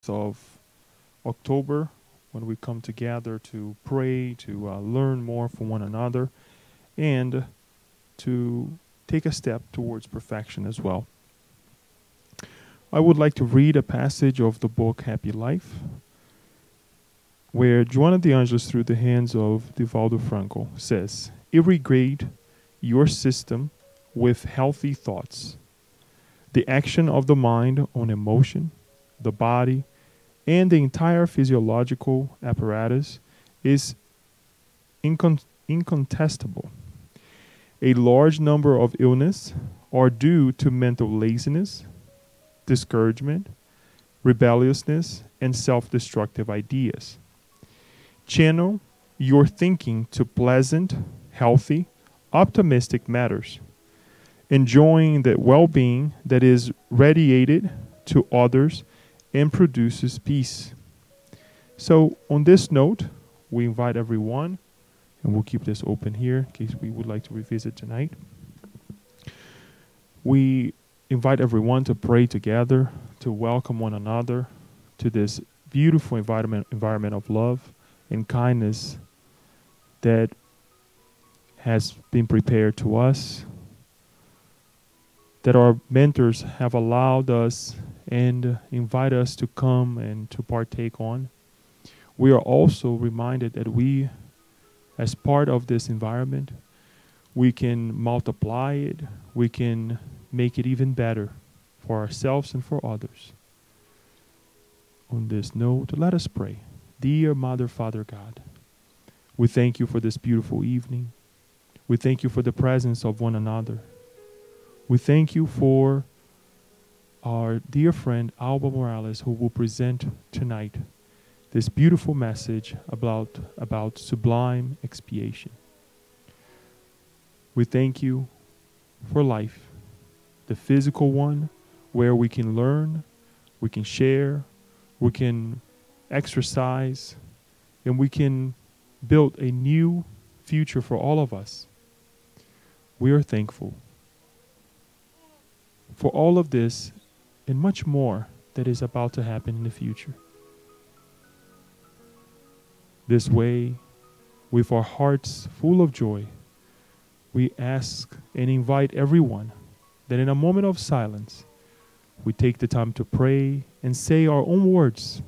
of October, when we come together to pray, to learn more from one another, and to take a step towards perfection as well. I would like to read a passage of the book Happy Life, where Joana de Angelis, through the hands of Divaldo Franco, says, irrigate your system with healthy thoughts. The action of the mind on emotion, the body, and the entire physiological apparatus is incontestable. A large number of illnesses are due to mental laziness, discouragement, rebelliousness, and self-destructive ideas. Channel your thinking to pleasant, healthy, optimistic matters, enjoying the well-being that is radiated to others and produces peace. So on this note, we invite everyone, and we'll keep this open here in case we would like to revisit tonight. We invite everyone to pray together, to welcome one another to this beautiful environment of love and kindness that has been prepared to us, that our mentors have allowed us and invite us to come and to partake on. We are also reminded that we, as part of this environment, we can multiply it, we can make it even better for ourselves and for others. On this note, let us pray. Dear Mother, Father God, we thank you for this beautiful evening. We thank you for the presence of one another. We thank you for our dear friend Alba Morales, who will present tonight this beautiful message about Sublime Expiation. We thank you for life, the physical one, where we can learn, we can share, we can exercise, and we can build a new future for all of us. We are thankful for all of this and much more that is about to happen in the future. This way, with our hearts full of joy, we ask and invite everyone that in a moment of silence, we take the time to pray and say our own words,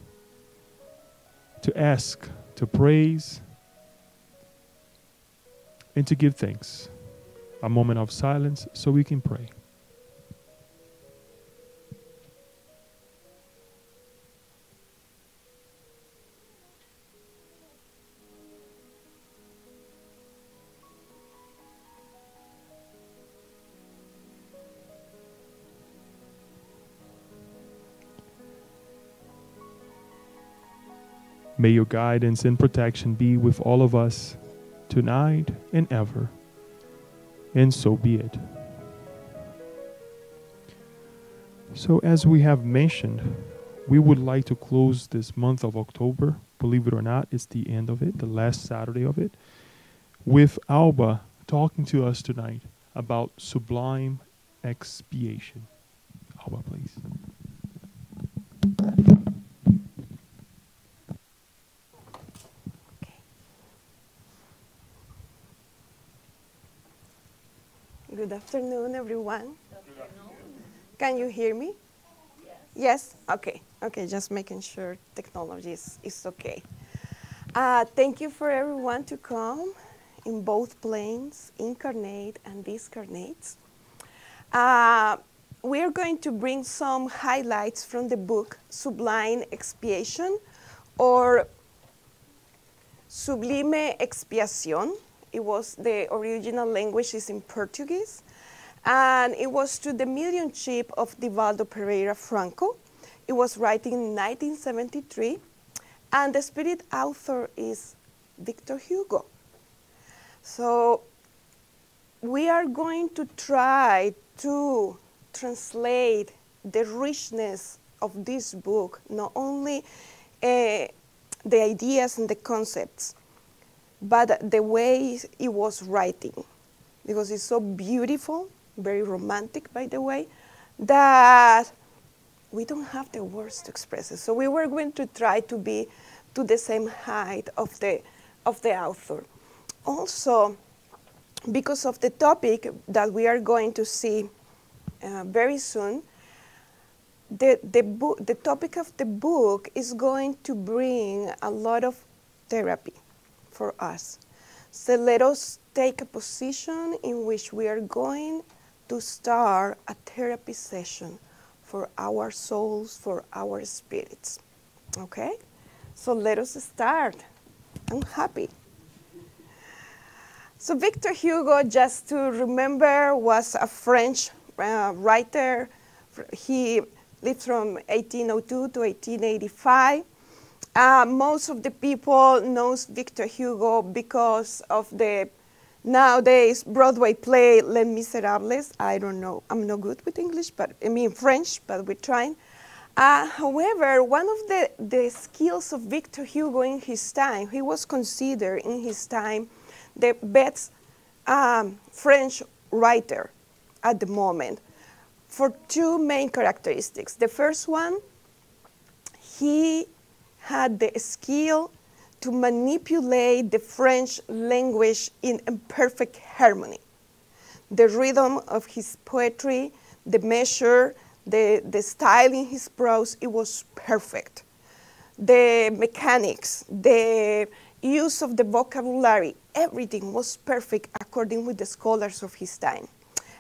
to ask, to praise, and to give thanks. A moment of silence so we can pray. May your guidance and protection be with all of us tonight and ever, and so be it. So as we have mentioned, we would like to close this month of October, believe it or not, it's the end of it, the last Saturday of it, with Alba talking to us tonight about Sublime Expiation. Alba, please. Good afternoon, everyone. Good afternoon. Can you hear me? Yes. Yes? Okay. Okay, just making sure technology is okay. Thank you for everyone to come in both planes, incarnate and discarnates. We are going to bring some highlights from the book Sublime Expiation, or Sublime Expiação. It was, the original language is in Portuguese, and it was to the mediumship of Divaldo Franco. It was written in 1973, and the spirit author is Victor Hugo. So we are going to try to translate the richness of this book, not only the ideas and the concepts, but the way it was writing, because it's so beautiful, very romantic, by the way, that we don't have the words to express it. So we were going to try to be to the same height of the author. Also, because of the topic that we are going to see very soon, the topic of the book is going to bring a lot of therapy for us. So let us take a position in which we are going to start a therapy session for our souls, for our spirits. Okay? So let us start. I'm happy. So Victor Hugo, just to remember, was a French writer. He lived from 1802 to 1885. Most of the people knows Victor Hugo because of the nowadays Broadway play Les Miserables. I don't know, I'm not good with English, but I mean French, but we're trying. However, one of the skills of Victor Hugo in his time, he was considered in his time the best French writer at the moment for two main characteristics. The first one, he had the skill to manipulate the French language in perfect harmony. The rhythm of his poetry, the measure, the style in his prose, it was perfect. The mechanics, the use of the vocabulary, everything was perfect according with the scholars of his time.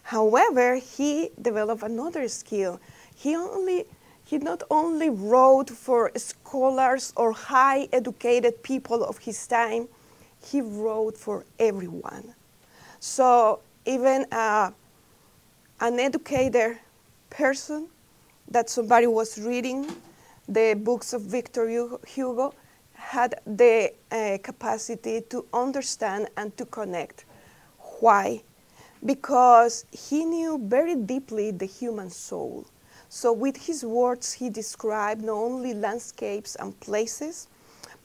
However, he developed another skill. He not only wrote for scholars or high educated people of his time, he wrote for everyone. So even an educated person that somebody was reading the books of Victor Hugo had the capacity to understand and to connect. Why? Because he knew very deeply the human soul. So with his words, he described not only landscapes and places,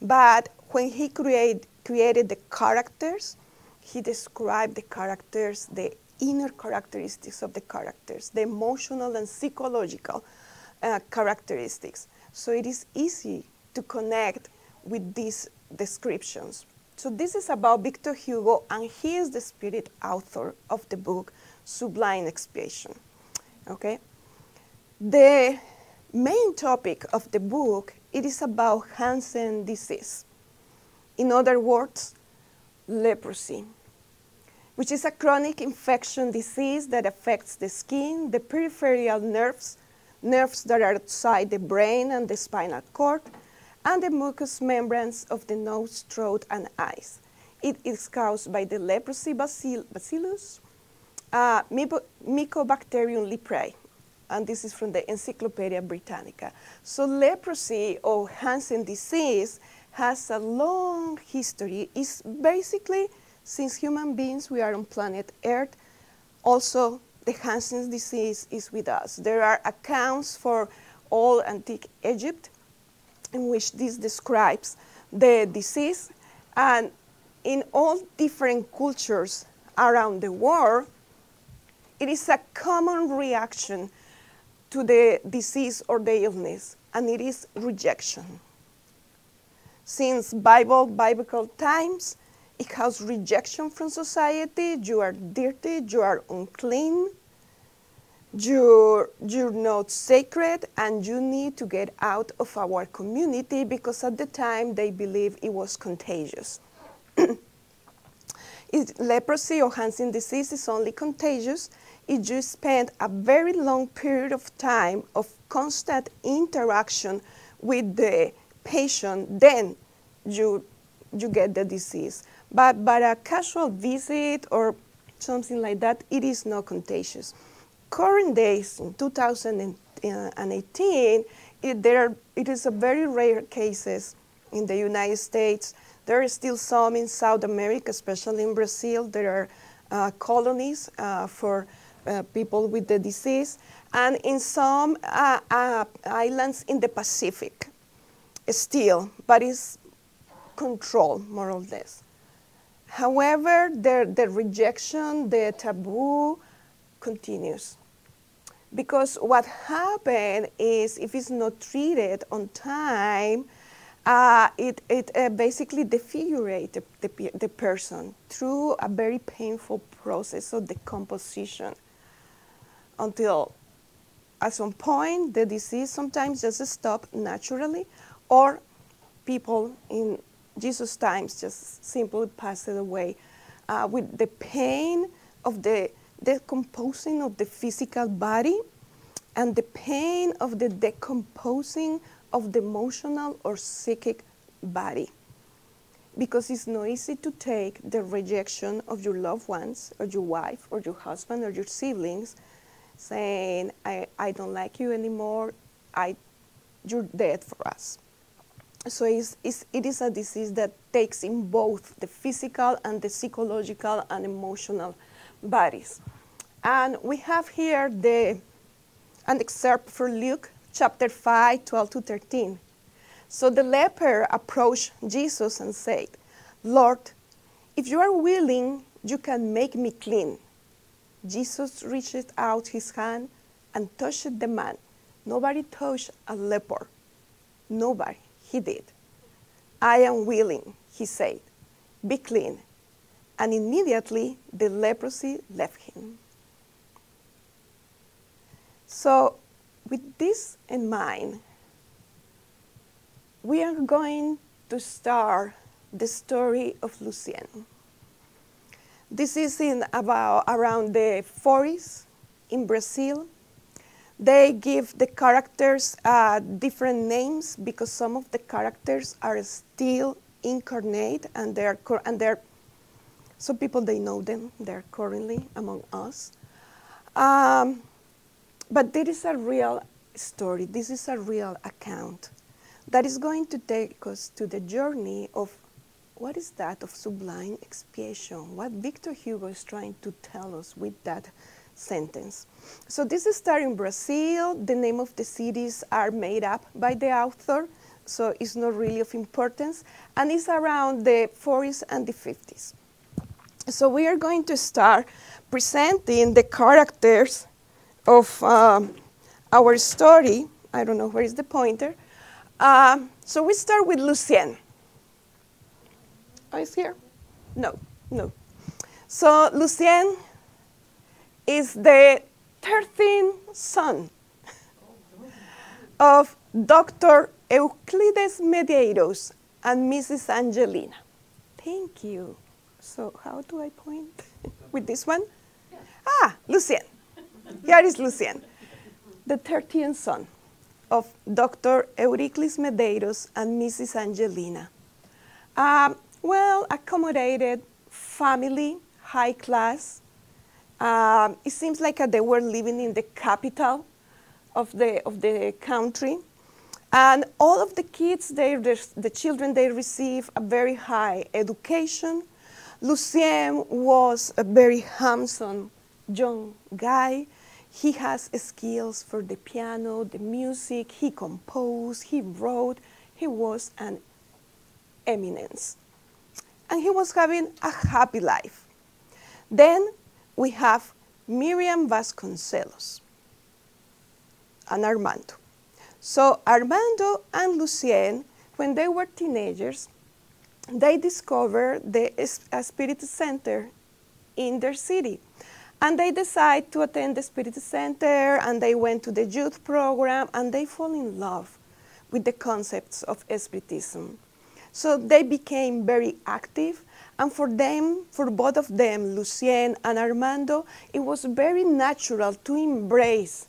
but when he created the characters, he described the characters, the inner characteristics of the characters, the emotional and psychological characteristics. So it is easy to connect with these descriptions. So this is about Victor Hugo, and he is the spirit author of the book Sublime Expiation. Okay? The main topic of the book, it is about Hansen disease. In other words, leprosy, which is a chronic infection disease that affects the skin, the peripheral nerves that are outside the brain and the spinal cord, and the mucous membranes of the nose, throat, and eyes. It is caused by the leprosy bacillus, Mycobacterium leprae, and this is from the Encyclopedia Britannica. So leprosy or Hansen disease has a long history. It's basically, since human beings, we are on planet Earth, also the Hansen disease is with us. There are accounts for all antique Egypt in which this describes the disease, and in all different cultures around the world, it is a common reaction to the disease or the illness, and it is rejection. Since biblical times, it has rejection from society. You are dirty, you are unclean, you're not sacred, and you need to get out of our community, because at the time they believed it was contagious. Leprosy or Hansen disease is only contagious if you spend a very long period of time of constant interaction with the patient, then you get the disease. But a casual visit or something like that, it is not contagious. Current days, in 2018, it is a very rare cases in the United States. There are still some in South America, especially in Brazil. There are colonies for people with the disease, and in some islands in the Pacific still, but it's controlled more or less. However, the rejection, the taboo continues. Because what happened is if it's not treated on time, it basically defigurates the person through a very painful process of decomposition until at some point the disease sometimes just stops naturally, or people in Jesus' times just simply passed away with the pain of the decomposing of the physical body and the pain of the decomposing of the emotional or psychic body. Because it's not easy to take the rejection of your loved ones or your wife or your husband or your siblings saying, I don't like you anymore, you're dead for us. So it is a disease that takes in both the physical and the psychological and emotional bodies. And we have here an excerpt from Luke chapter 5, 12 to 13. So the leper approached Jesus and said, Lord, if you are willing, you can make me clean. Jesus reached out his hand and touched the man. Nobody touched a leper. Nobody. He did. I am willing, he said. Be clean. And immediately the leprosy left him. So with this in mind, we are going to start the story of Lucien. This is in around the 40s in Brazil. They give the characters different names because some of the characters are still incarnate and some people, they know them, they're currently among us. But there is a real story, this is a real account that is going to take us to the journey of what is that of Sublime Expiation, what Victor Hugo is trying to tell us with that sentence. So this is starting in Brazil. The name of the cities are made up by the author, so it's not really of importance, and it's around the 40s and the 50s. So we are going to start presenting the characters of our story. I don't know where is the pointer. So we start with Lucien. Oh, is here? No. So Lucien is the 13th son of Dr. Euclides Medeiros and Mrs. Angelina. Thank you. So how do I point? With this one? Yeah. Lucien. Here is Lucien, the 13th son of Dr. Euclides Medeiros and Mrs. Angelina. Well, accommodated family, high class. It seems like they were living in the capital of the country. And all of the kids, the children, they receive a very high education. Lucien was a very handsome young guy. He has skills for the piano, the music. He composed, he wrote. He was an eminence. And he was having a happy life. Then we have Miriam Vasconcelos and Armando. So Armando and Lucien, when they were teenagers, they discovered the Spirit Center in their city. And they decided to attend the Spirit Center, and they went to the youth program, and they fall in love with the concepts of Spiritism. So they became very active, and for both of them, Lucien and Armando, it was very natural to embrace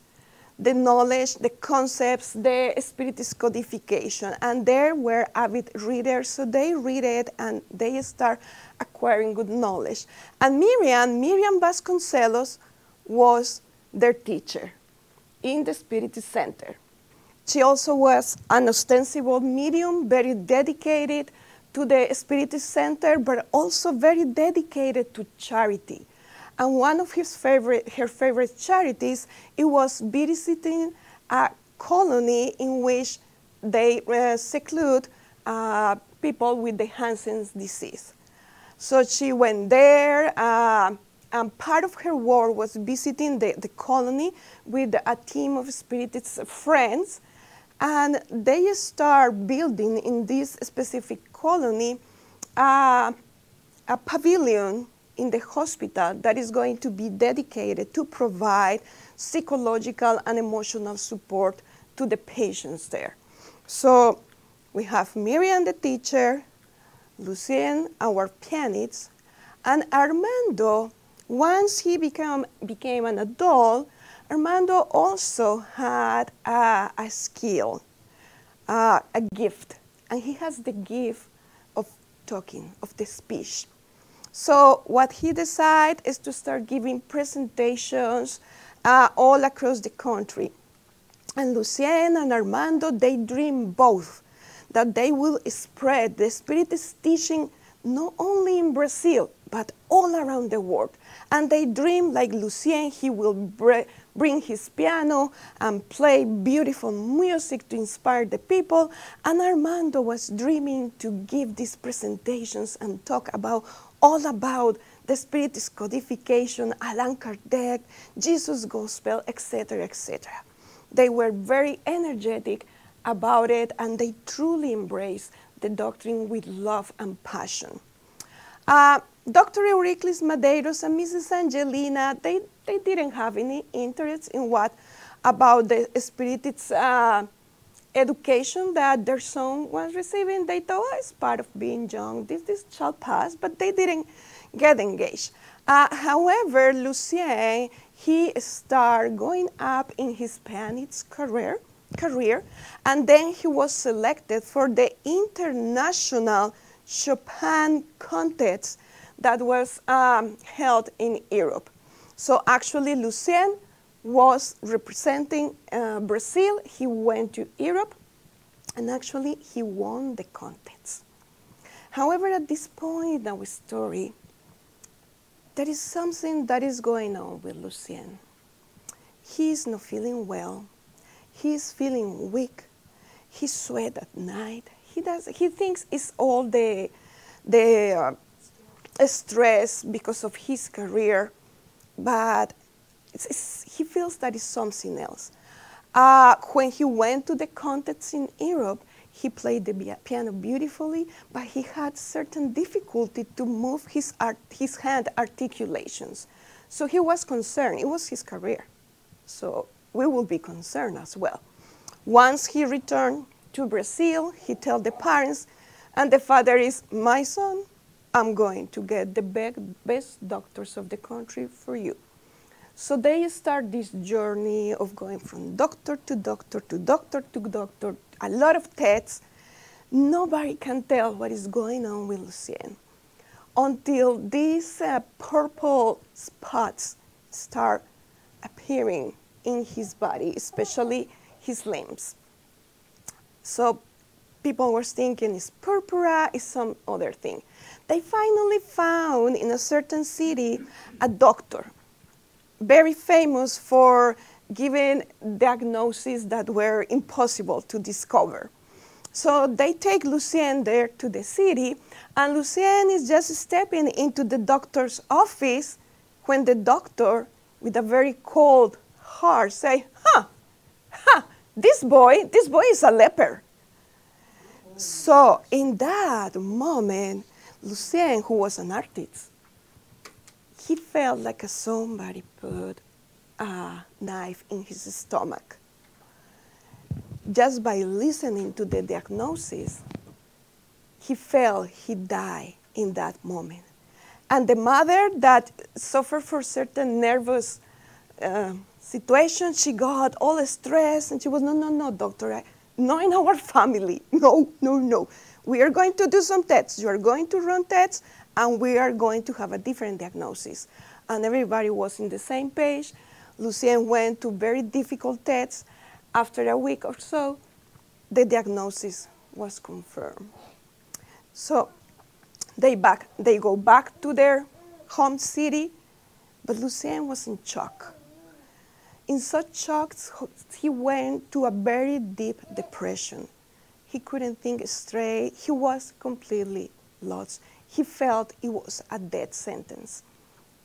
the knowledge, the concepts, the Spiritist codification. And they were avid readers, so they read it and they start acquiring good knowledge. And Miriam Vasconcelos was their teacher in the Spirit Center. She also was an ostensible medium, very dedicated to the Spirit Center, but also very dedicated to charity. And one of her favorite charities, it was visiting a colony in which they seclude people with the Hansen's disease. So she went there, And part of her work was visiting the colony with a team of spiritist friends. And they start building in this specific colony a pavilion in the hospital that is going to be dedicated to provide psychological and emotional support to the patients there. So we have Miriam, the teacher, Lucien, our pianist, and Armando. Once he became an adult, Armando also had a skill, a gift, and he has the gift of talking, of the speech. So what he decided is to start giving presentations all across the country. And Lucien and Armando, they dream both that they will spread the Spiritist teaching not only in Brazil, but all around the world. And they dream like Lucien, he will bring his piano and play beautiful music to inspire the people. And Armando was dreaming to give these presentations and talk about all about the Spiritist codification, Allan Kardec, Jesus' Gospel, etc., etc. They were very energetic about it, and they truly embraced the doctrine with love and passion. Dr. Euricles Madeiros and Mrs. Angelina, they didn't have any interest in what about the Spiritist education that their son was receiving. They thought, oh, it's part of being young, this shall pass, but they didn't get engaged. However, Lucien, he started going up in his pianist career, and then he was selected for the international Chopin contest that was held in Europe. So actually, Lucien was representing Brazil. He went to Europe, and actually, he won the contest. However, at this point in our story, there is something that is going on with Lucien. He is not feeling well. He is feeling weak. He sweats at night. He thinks it's all the stress because of his career, but he feels that it's something else. When he went to the contest in Europe, he played the piano beautifully, but he had certain difficulty to move his hand articulations. So he was concerned. It was his career. So we will be concerned as well. Once he returned to Brazil, he told the parents, and the father is, my son, I'm going to get the best doctors of the country for you. So they start this journey of going from doctor to doctor to doctor to doctor, a lot of tests. Nobody can tell what is going on with Lucien until these purple spots start appearing in his body, especially his limbs. So people were thinking it's purpura, it's some other thing. They finally found in a certain city a doctor, very famous for giving diagnoses that were impossible to discover. So they take Lucien there to the city, and Lucien is just stepping into the doctor's office when the doctor, with a very cold heart, say, this boy is a leper. So in that moment, Lucien, who was an artist, he felt like somebody put a knife in his stomach. Just by listening to the diagnosis, he felt he died in that moment. And the mother that suffered from certain nervous situation, she got all stressed, and she was, no, doctor, not in our family, no. We are going to do some tests. You are going to run tests, and we are going to have a different diagnosis. And everybody was in the same page. Lucien went to very difficult tests. After a week or so, the diagnosis was confirmed. So they go back to their home city, but Lucien was in shock. In such shock, he went to a very deep depression. He couldn't think straight. He was completely lost. He felt it was a death sentence.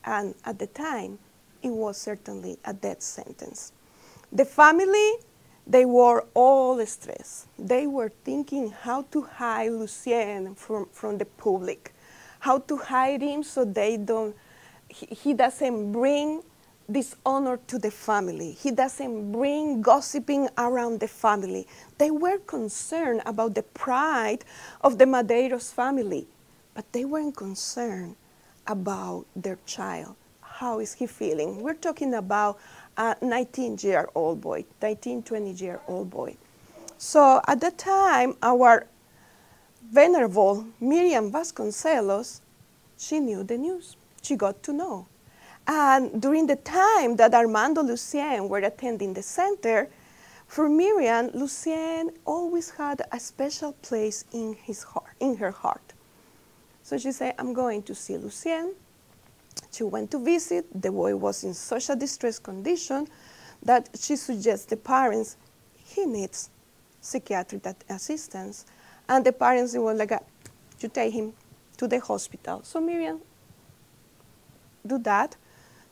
And at the time, it was certainly a death sentence. The family, they were all stressed. They were thinking how to hide Lucien from the public, how to hide him so he doesn't bring dishonor to the family. He doesn't bring gossiping around the family. They were concerned about the pride of the Madeiros family, but they weren't concerned about their child. How is he feeling? We're talking about a 19-year-old boy, 19, 20-year-old boy. So at that time, our venerable Miriam Vasconcelos, she knew the news. She got to know. And during the time that Armando Lucien were attending the center, for Miriam, Lucien always had a special place in her heart. So she said, I'm going to see Lucien. She went to visit. The boy was in such a distressed condition that she suggests the parents, he needs psychiatric assistance. And the parents were like, you take him to the hospital. So Miriam do that.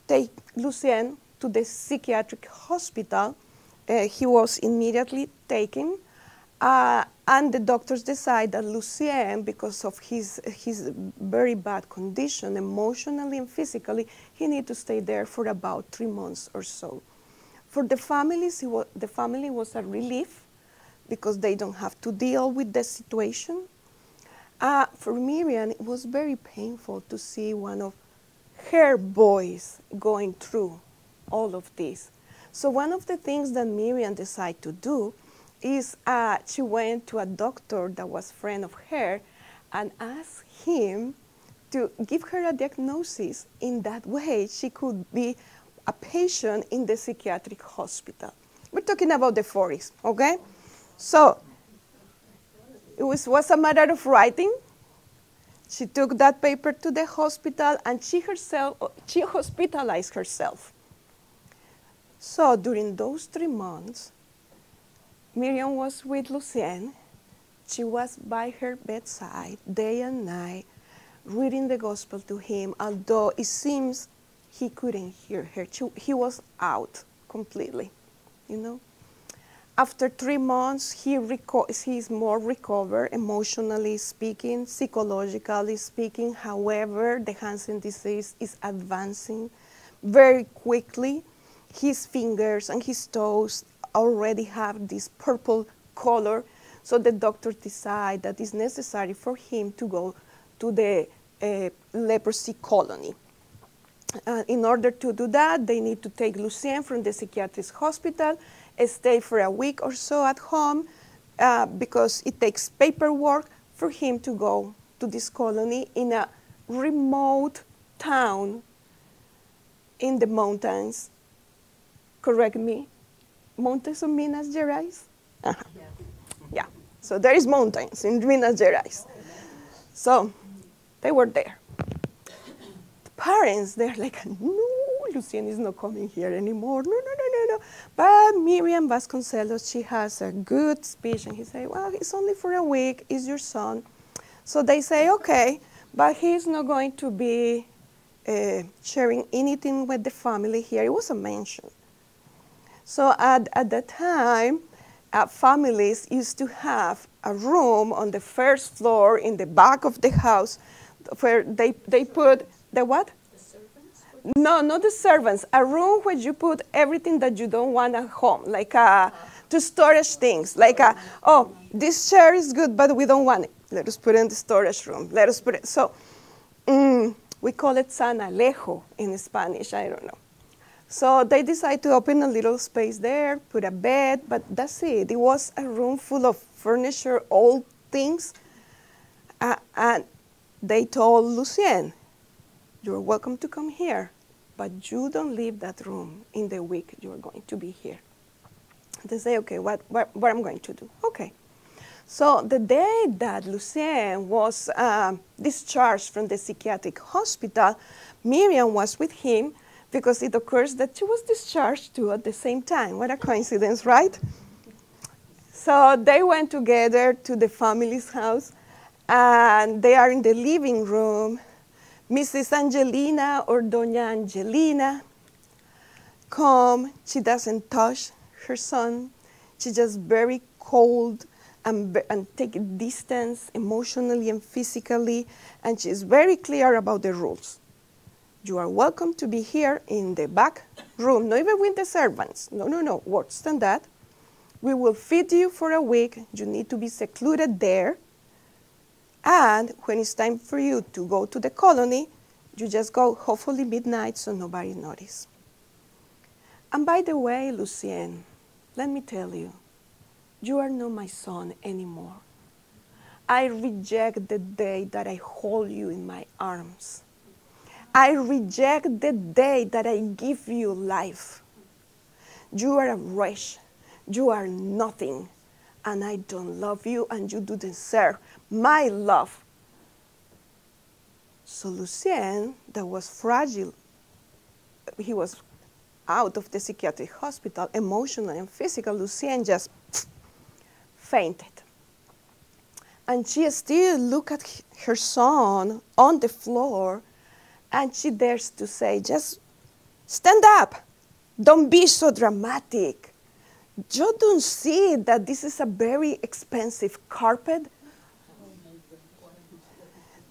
Take Lucien to the psychiatric hospital. He was immediately taken, and the doctors decide that Lucien, because of his very bad condition, emotionally and physically, he needs to stay there for about 3 months or so. For the families, the family was a relief because they don't have to deal with the situation. For Miriam, it was very painful to see one of her boys going through all of this. So one of the things that Miriam decided to do is she went to a doctor that was a friend of her and asked him to give her a diagnosis. In that way, she could be a patient in the psychiatric hospital. We're talking about the 40s, okay? So it was a matter of writing. She took that paper to the hospital, and she hospitalized herself. So during those 3 months, Miriam was with Lucien. She was by her bedside day and night, reading the gospel to him, although it seems he couldn't hear her. He was out completely, you know. After 3 months, he's more recovered, emotionally speaking, psychologically speaking. However, the Hansen disease is advancing very quickly. His fingers and his toes already have this purple color, so the doctors decide that it's necessary for him to go to the leprosy colony. In order to do that, they need to take Lucien from the psychiatric hospital, stay for a week or so at home, because it takes paperwork for him to go to this colony in a remote town in the mountains. Correct me, mountains of Minas Gerais? Uh-huh. Yeah, so there is mountains in Minas Gerais. So they were there. The parents, they're like, no, Lucien is not coming here anymore. No. But Miriam Vasconcelos, she has a good speech, and he said, well, it's only for a week, it's your son. So they say, okay, but he's not going to be sharing anything with the family here. It was a mansion. So at that time, families used to have a room on the first floor in the back of the house where they put the what? The servants? No, not the servants. A room where you put everything that you don't want at home, like to storage things. Like, oh, this chair is good, but we don't want it. Let us put it in the storage room. Let us put it. So we call it San Alejo in Spanish. I don't know. So they decided to open a little space there, put a bed, but that's it. It was a room full of furniture, old things. And they told Lucien, you're welcome to come here, but you don't leave that room in the week you're going to be here. They say, okay, what I'm going to do? Okay. So the day that Lucien was discharged from the psychiatric hospital, Miriam was with him, because it occurs that she was discharged too at the same time. What a coincidence, right? So they went together to the family's house, and they are in the living room. Mrs. Angelina or Doña Angelina come, she doesn't touch her son. She's just very cold and take distance emotionally and physically, and she's very clear about the rules. You are welcome to be here in the back room, not even with the servants. No, worse than that. We will feed you for a week. You need to be secluded there. And when it's time for you to go to the colony, you just go, hopefully midnight, so nobody notices. And by the way, Lucien, let me tell you, you are not my son anymore. I reject the day that I hold you in my arms. I reject the day that I give you life. You are a wretch. You are nothing. And I don't love you, and you do deserve my love. So Lucien, that was fragile, he was out of the psychiatric hospital, emotional and physical, Lucien just fainted. And she still looked at her son on the floor, and she dares to say, just stand up. Don't be so dramatic. You don't see that this is a very expensive carpet?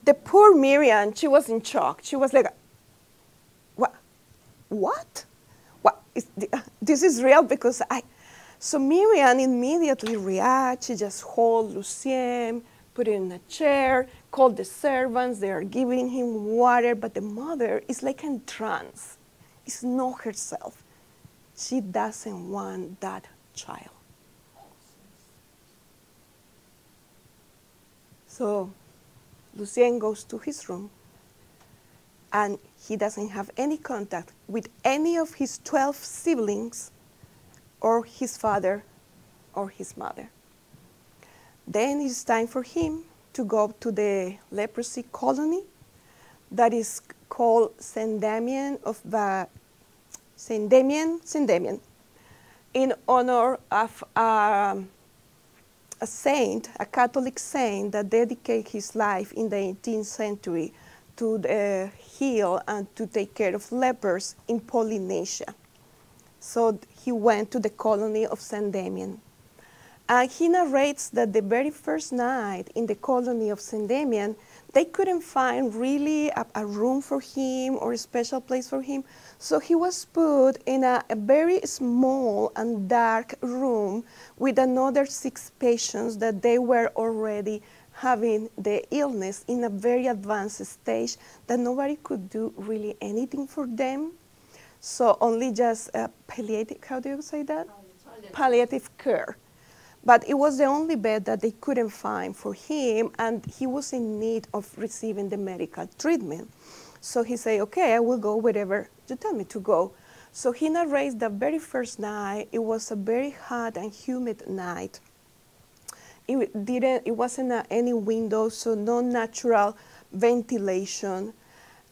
The poor Miriam, she was in shock. She was like, what? What? This is real because So Miriam immediately reacts. She just holds Lucien, put him in a chair, called the servants. They are giving him water, but the mother is like in trance. It's not herself. She doesn't want that child. So Lucien goes to his room, and he doesn't have any contact with any of his 12 siblings or his father or his mother. Then it's time for him to go to the leprosy colony that is called Saint Damien, in honor of a saint, a Catholic saint that dedicated his life in the 18th century to heal and to take care of lepers in Polynesia. So he went to the colony of Saint Damien. And he narrates that the very first night in the colony of Saint Damien, they couldn't find really a room for him or a special place for him. So he was put in a very small and dark room with another 6 patients that they were already having the illness in a very advanced stage that nobody could do really anything for them. So only just palliative, how do you say that? Palliative care. But it was the only bed that they couldn't find for him, and he was in need of receiving the medical treatment. So he said, okay, I will go wherever you tell me to go. So he narrates the very first night. It was a very hot and humid night. It wasn't any window, so no natural ventilation.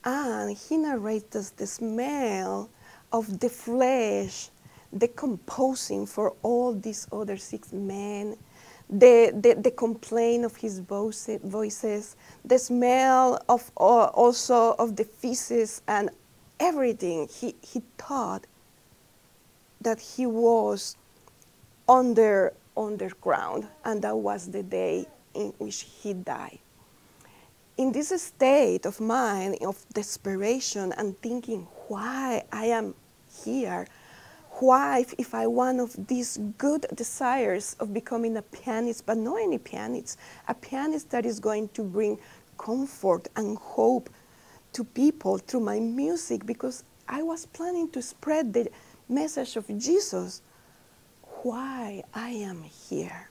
And he narrates the smell of the flesh decomposing for all these other 6 men, the complaint of his voices, the smell of also of the feces and everything. He thought that he was underground, and that was the day in which he died. In this state of mind, of desperation and thinking, why I am here? Why, if I one of these good desires of becoming a pianist, but not any pianist, a pianist that is going to bring comfort and hope to people through my music, because I was planning to spread the message of Jesus. Why I am here?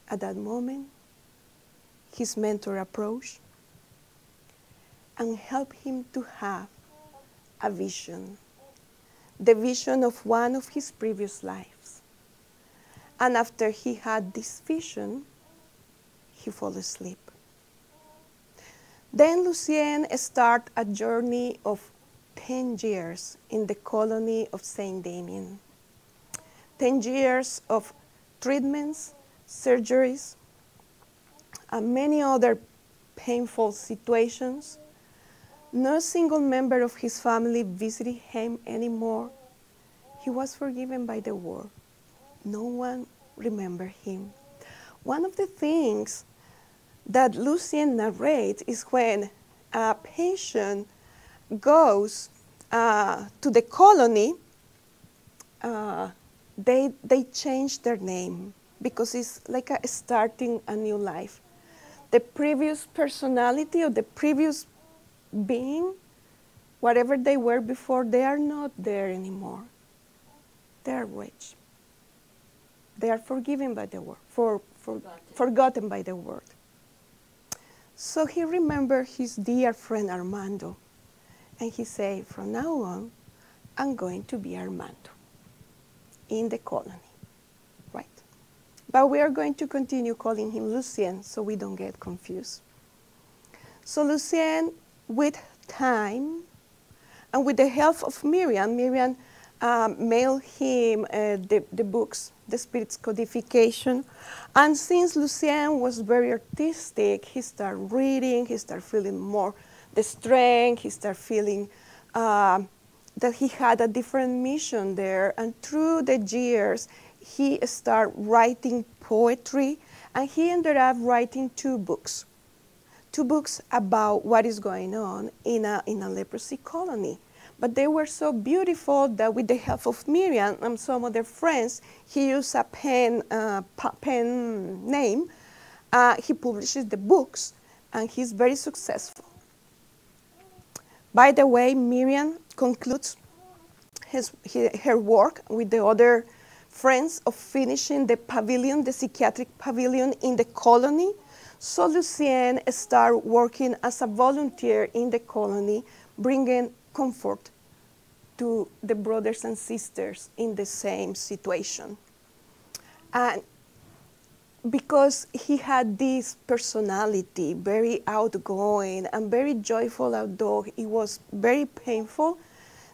At that moment, his mentor approached and helped him to have a vision, the vision of one of his previous lives. And after he had this vision, he fell asleep. Then Lucien started a journey of 10 years in the colony of Saint Damien. 10 years of treatments, surgeries, and many other painful situations. No single member of his family visited him anymore. He was forgiven by the world. No one remembered him. One of the things that Lucien narrates is when a patient goes to the colony, they change their name because it's like starting a new life. The previous personality or the previous being, whatever they were before, they are not there anymore. They are rich. They are forgiven by the world, forgotten by the world. So he remembered his dear friend Armando, and he said, from now on, I'm going to be Armando in the colony, right? But we are going to continue calling him Lucien so we don't get confused. So Lucien, with time and with the help of Miriam mailed him the books, the Spirit's codification. And since Lucien was very artistic, he started reading, he started feeling more the strength, he started feeling that he had a different mission there. And through the years, he started writing poetry, and he ended up writing two books about what is going on in a leprosy colony. But they were so beautiful that with the help of Miriam and some other friends, he used a pen name. He publishes the books, and he's very successful. By the way, Miriam concludes her work with the other friends of finishing the pavilion, the psychiatric pavilion in the colony. So Lucien started working as a volunteer in the colony, bringing comfort to the brothers and sisters in the same situation. And because he had this personality, very outgoing and very joyful, although it was very painful,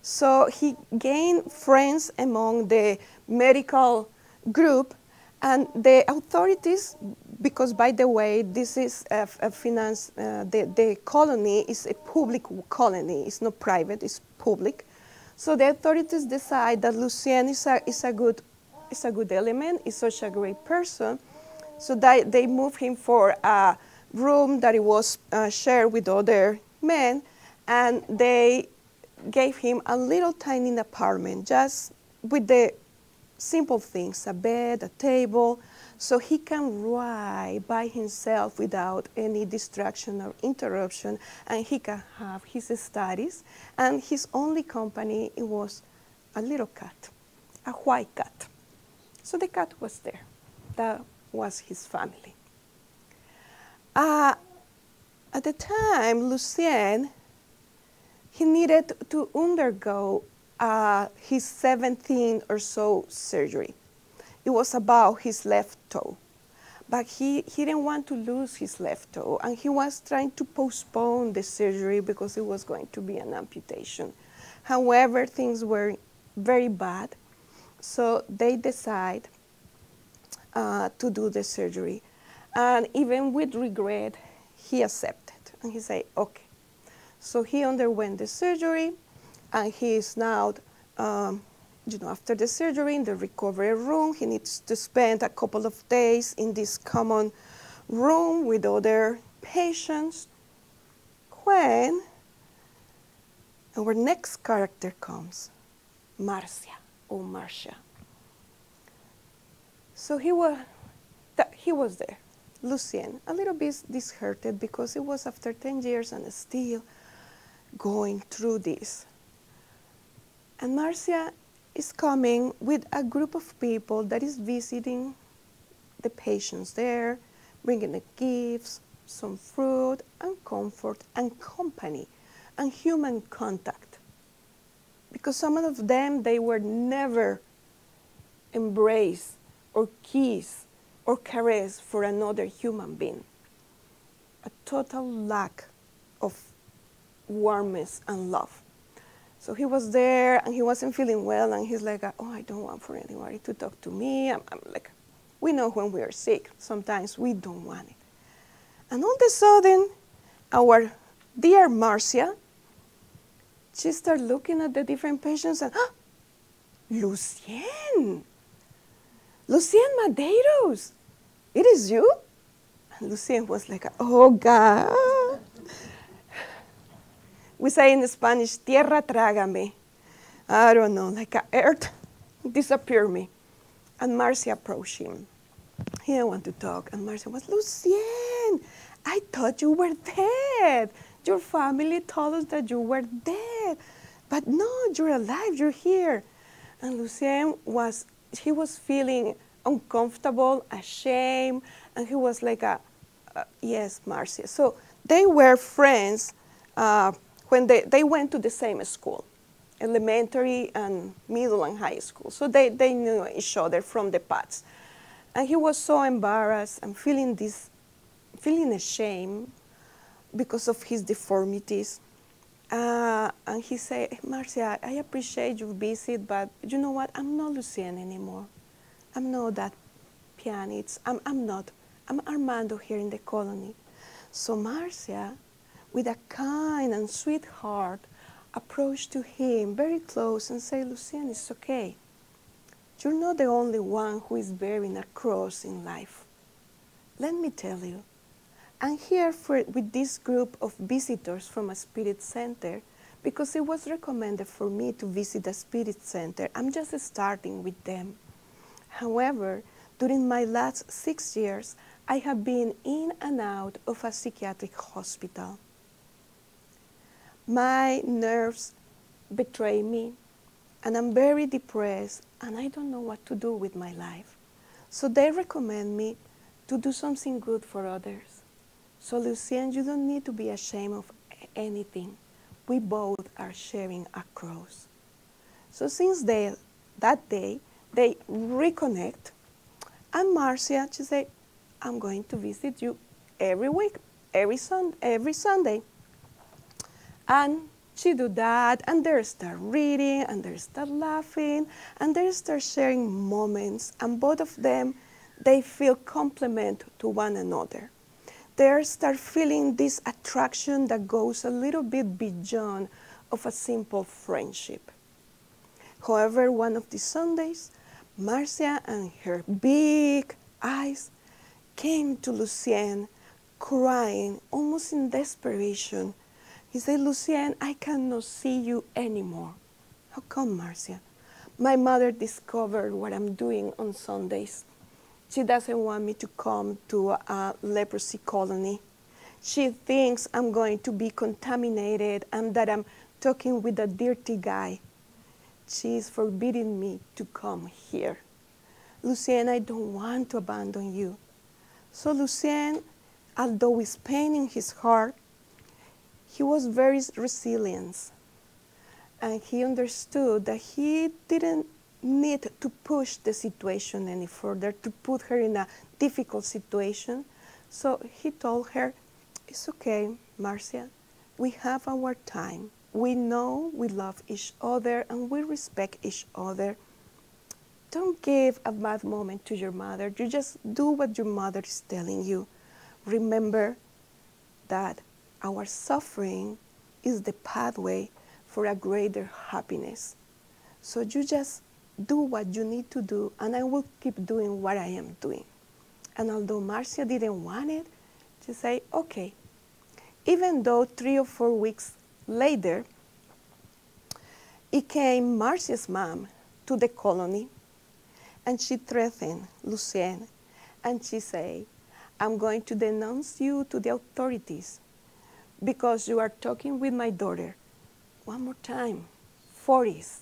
so he gained friends among the medical group and the authorities, because by the way, this is the colony is a public colony, it's not private, it's public. So the authorities decide that Lucien is a good element, is such a great person, so that they move him for a room that it was shared with other men, and they gave him a little tiny apartment, just with the simple things, a bed, a table, so he can write by himself without any distraction or interruption, and he can have his studies. And his only company, it was a little cat, a white cat. So the cat was there. That was his family. At the time, Lucien, he needed to undergo his 17th or so surgery. It was about his left toe. But he didn't want to lose his left toe, and he was trying to postpone the surgery because it was going to be an amputation. However, things were very bad, so they decide to do the surgery. And even with regret, he accepted, and he said, okay. So he underwent the surgery, and he is now, after the surgery in the recovery room. He needs to spend a couple of days in this common room with other patients. When our next character comes, Marcia or Marcia. So he was there, Lucien, a little bit disheartened because it was after 10 years and still going through this. And Marcia is coming with a group of people that is visiting the patients there, bringing the gifts, some fruit and comfort and company and human contact. Because some of them, they were never embraced or kissed or caressed for another human being. A total lack of warmth and love. So he was there, and he wasn't feeling well, and he's like, oh, I don't want for anybody to talk to me. I'm like, we know when we are sick, sometimes we don't want it. And all of a sudden, our dear Marcia, she started looking at the different patients and, ah, Lucien! Lucien Madeiros! It is you? And Lucien was like, oh God. We say in Spanish, tierra trágame. I don't know, like earth disappear me. And Marcia approached him. He didn't want to talk. And Marcia was, Lucien, I thought you were dead. Your family told us that you were dead. But no, you're alive, you're here. And Lucien was feeling uncomfortable, ashamed, and he was like, yes, Marcia. So they were friends when they went to the same school, elementary and middle and high school. So they knew each other from the past. And he was so embarrassed and feeling ashamed because of his deformities. And he said, Marcia, I appreciate your visit, but you know what? I'm not Lucien anymore. I'm not that pianist. I'm not. I'm Armando here in the colony. So Marcia, with a kind and sweet heart, approached to him very close and said, Lucien, it's okay. You're not the only one who is bearing a cross in life. Let me tell you, I'm here with this group of visitors from a spirit center because it was recommended for me to visit a spirit center. I'm just starting with them. However, during my last 6 years, I have been in and out of a psychiatric hospital. My nerves betray me, and I'm very depressed, and I don't know what to do with my life. So they recommend me to do something good for others. So Lucien, you don't need to be ashamed of anything. We both are sharing a cross. So since that day, they reconnect. And Marcia, she said, I'm going to visit you every week, every Sunday. And she do that, and they start reading, and they start laughing, and they start sharing moments. And both of them, they feel complement to one another. They start feeling this attraction that goes a little bit beyond of a simple friendship. However, one of these Sundays, Marcia and her big eyes came to Lucien crying, almost in desperation. He said, Lucien, I cannot see you anymore. How come, Marcia? My mother discovered what I'm doing on Sundays. She doesn't want me to come to a leprosy colony. She thinks I'm going to be contaminated and that I'm talking with a dirty guy. She is forbidding me to come here. Lucien, I don't want to abandon you. So Lucien, although with pain in his heart, he was very resilient. And he understood that he didn't need to push the situation any further, to put her in a difficult situation. So he told her, it's okay, Marcia, we have our time. We know we love each other and we respect each other. Don't give a bad moment to your mother. You just do what your mother is telling you. Remember that our suffering is the pathway for a greater happiness. So you just do what you need to do, and I will keep doing what I am doing. And although Marcia didn't want it, she said, okay. Even though 3 or 4 weeks later, it came Marcia's mom to the colony, and she threatened Lucien, and she said, I'm going to denounce you to the authorities because you are talking with my daughter. One more time, 40s.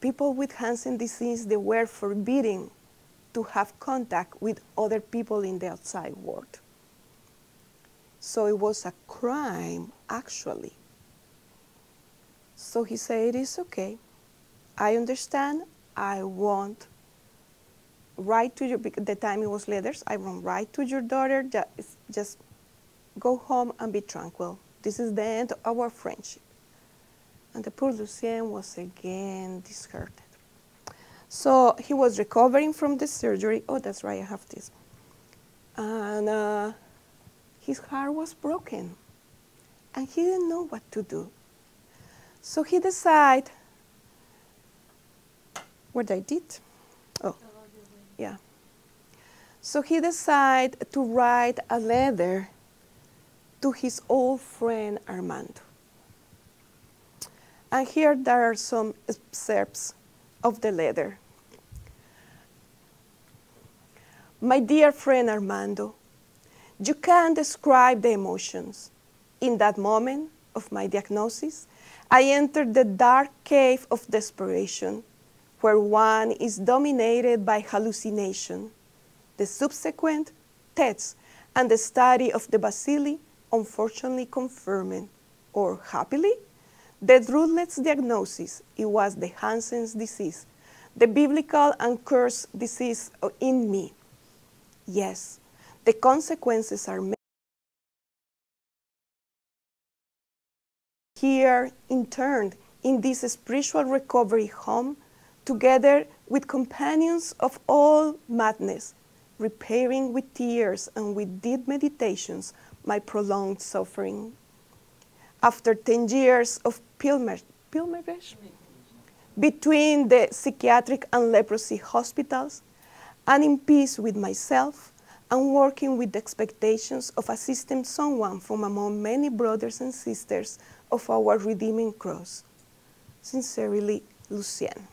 People with Hansen disease, they were forbidden to have contact with other people in the outside world. So it was a crime, actually. So he said, it's okay. I understand. I won't write to you, because the time it was letters, I won't write to your daughter. Just go home and be tranquil. This is the end of our friendship. And the poor Lucien was again disheartened. So he was recovering from the surgery. Oh, that's right, I have this. And his heart was broken, and he didn't know what to do. So he decided, what I did? Oh, yeah. So he decided to write a letter to his old friend Armando. And here there are some excerpts of the letter. My dear friend Armando, you can't describe the emotions. In that moment of my diagnosis, I entered the dark cave of desperation, where one is dominated by hallucination. The subsequent tests and the study of the bacilli unfortunately confirmed, or happily, the ruthless diagnosis. It was the Hansen's disease, the biblical and cursed disease in me. Yes, the consequences are many. Here, interned in this spiritual recovery home, together with companions of all madness, repairing with tears and with deep meditations my prolonged suffering. After 10 years of pilgrimage between the psychiatric and leprosy hospitals, and in peace with myself, and working with the expectations of assisting someone from among many brothers and sisters of our redeeming cross. Sincerely, Lucien.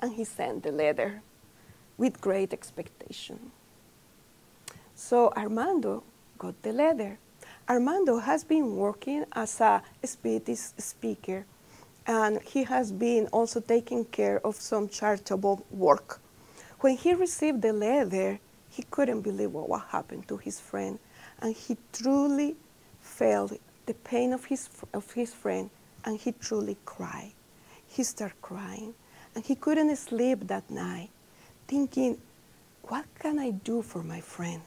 And he sent the letter with great expectation. So Armando got the letter. Armando has been working as a spiritist speaker, and he has been also taking care of some charitable work. When he received the letter, he couldn't believe what happened to his friend, and he truly felt the pain of his friend, and he truly cried. He started crying, and he couldn't sleep that night, thinking, what can I do for my friend?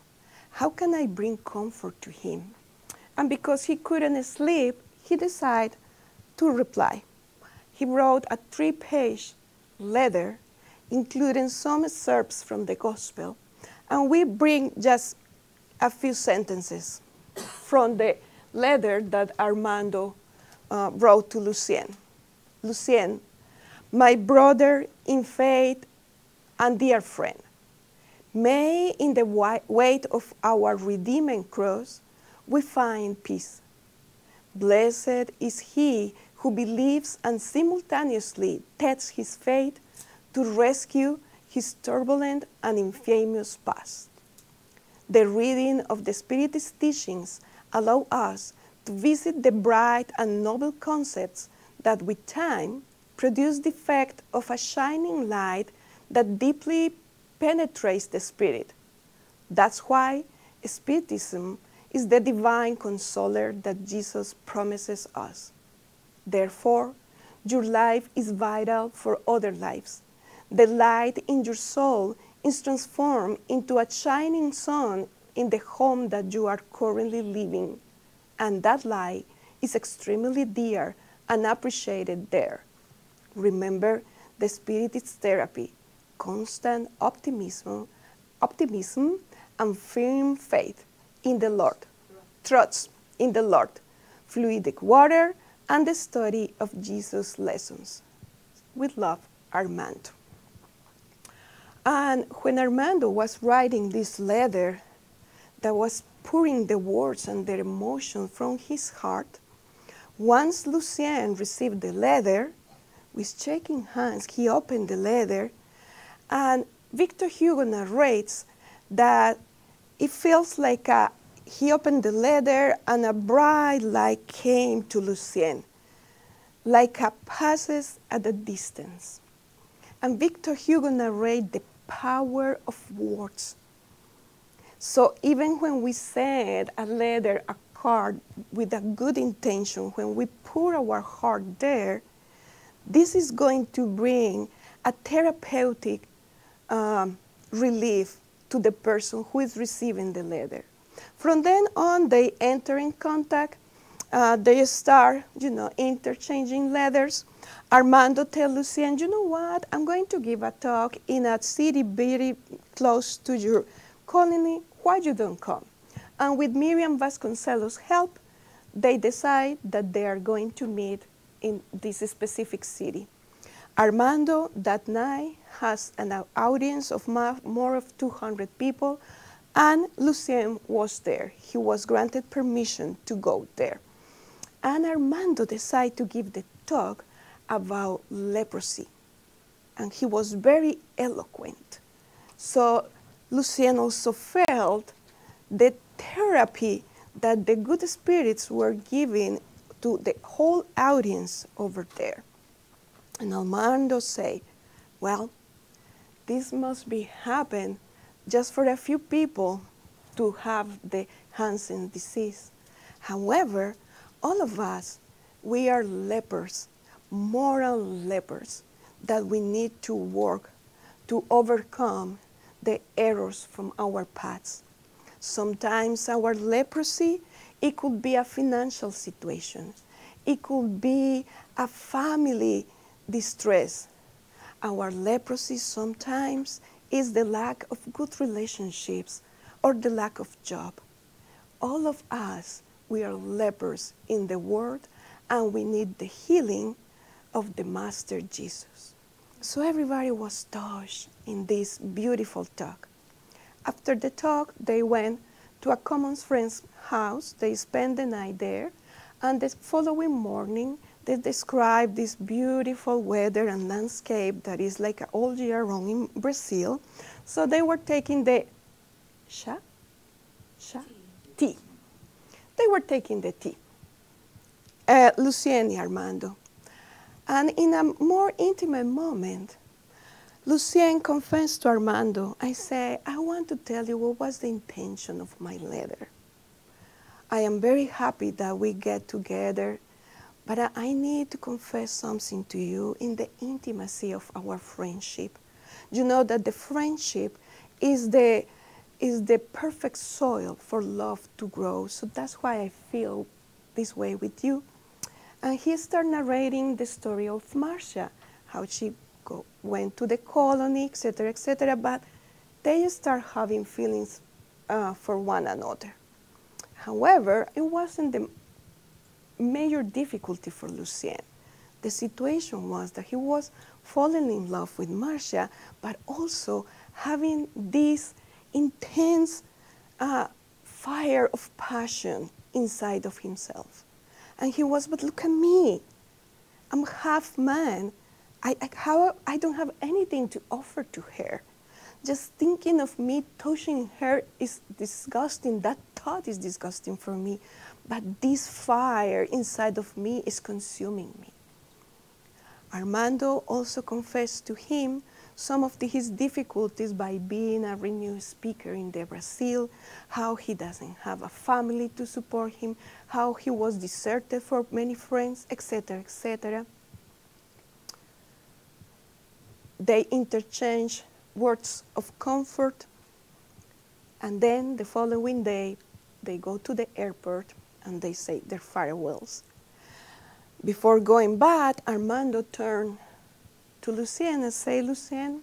How can I bring comfort to him? And because he couldn't sleep, he decided to reply. He wrote a 3-page letter, including some excerpts from the gospel, and we bring just a few sentences from the letter that Armando wrote to Lucien. Lucien, my brother in faith and dear friend, may in the weight of our redeeming cross we find peace. Blessed is he who believes and simultaneously tests his faith to rescue his turbulent and infamous past. The reading of the Spiritist teachings allow us to visit the bright and noble concepts that with time produce the effect of a shining light that deeply penetrates the spirit. That's why Spiritism is the divine consoler that Jesus promises us. Therefore, your life is vital for other lives. The light in your soul is transformed into a shining sun in the home that you are currently living, and that light is extremely dear and appreciated there. Remember the Spiritist therapy, constant optimism and firm faith in the Lord, trust in the Lord, fluidic water, and the study of Jesus' lessons. With love, Armando. And when Armando was writing this letter that was pouring the words and the emotion from his heart, once Lucien received the letter, with shaking hands, he opened the letter, and Victor Hugo narrates that it feels like he opened the letter and a bright light came to Lucien, like a passes at a distance. And Victor Hugo narrates the power of words. So even when we send a letter, a card with a good intention, when we pour our heart there, this is going to bring a therapeutic relief to the person who is receiving the letter. From then on, they enter in contact. They start, interchanging letters. Armando tells Lucien, you know what? I'm going to give a talk in a city very close to your colony. Why you don't come? And with Miriam Vasconcelos' help, they decide that they are going to meet in this specific city. Armando that night has an audience of more of 200 people, and Lucien was there. He was granted permission to go there. And Armando decided to give the talk about leprosy. And he was very eloquent. So Lucien also felt the therapy that the good spirits were giving to the whole audience over there. And Armando said, well, this must be happen just for a few people to have the Hansen disease. However, all of us, we are lepers, moral lepers, that we need to work to overcome the errors from our paths. Sometimes our leprosy, it could be a financial situation. It could be a family distress. Our leprosy sometimes is the lack of good relationships or the lack of job. All of us, we are lepers in the world, and we need the healing of the Master Jesus. So everybody was touched in this beautiful talk. After the talk, they went to a common friend's house. They spent the night there, and the following morning, they described this beautiful weather and landscape that is like all year round in Brazil. So they were taking the tea. They were taking the tea, Lucien and Armando. And in a more intimate moment, Lucien confessed to Armando, I say, I want to tell you what was the intention of my letter. I am very happy that we get together, but I need to confess something to you in the intimacy of our friendship. You know that the friendship is the perfect soil for love to grow, so that's why I feel this way with you. And he started narrating the story of Marcia, how she went to the colony, etc., but they start having feelings for one another. However, it wasn't the major difficulty for Lucien. The situation was that he was falling in love with Marcia, but also having this intense fire of passion inside of himself. And he was, but look at me. I'm half man. I don't have anything to offer to her. Just thinking of me touching her is disgusting. That thought is disgusting for me. But this fire inside of me is consuming me. Armando also confessed to him some of his difficulties by being a renewed speaker in Brazil, how he doesn't have a family to support him, how he was deserted for many friends, etc., etc. They interchanged words of comfort, and then the following day, they go to the airport and they say their farewells. Before going back, Armando turned to Lucien and say, Lucien,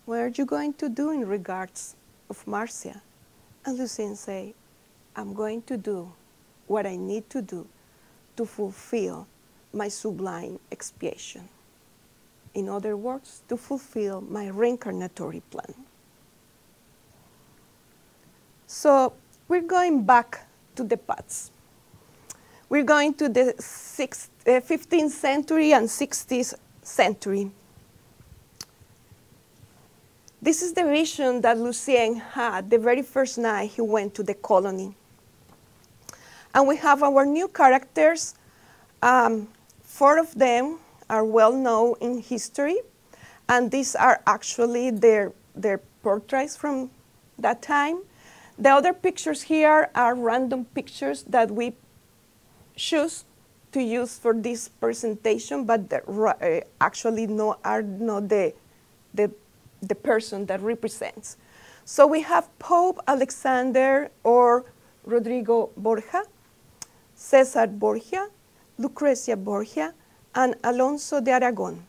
what are you going to do in regards of Marcia? And Lucien say, I'm going to do what I need to do to fulfill my sublime expiation. In other words, to fulfill my reincarnatory plan. So we're going back to the past. We're going to the 15th century and 16th century. This is the vision that Lucien had the very first night he went to the colony. And we have our new characters. 4 of them are well known in history, and these are actually their portraits from that time. The other pictures here are random pictures that we choose to use for this presentation, but actually are not the person that represents. So we have Pope Alexander or Rodrigo Borgia, Cesar Borgia, Lucrecia Borgia, and Alonso de Aragon.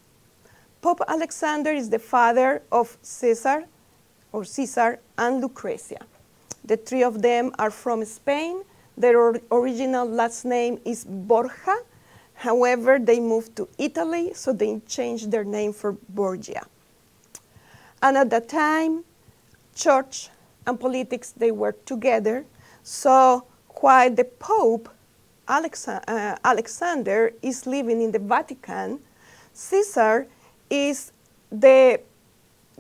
Pope Alexander is the father of Caesar and Lucrecia. The three of them are from Spain. Their original last name is Borja. However, they moved to Italy, so they changed their name for Borgia. And at that time, church and politics, they worked together. So while the Pope, Alexander, is living in the Vatican, Caesar is the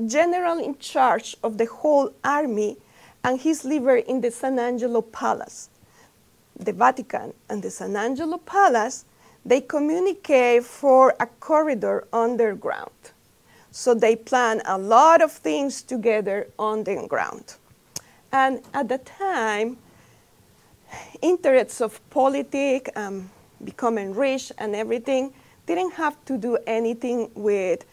general in charge of the whole army, and he's living in the San Angelo Palace. The Vatican and the San Angelo Palace, they communicate for a corridor underground. So they plan a lot of things together underground. And at the time, interests of politics, becoming rich and everything, didn't have to do anything with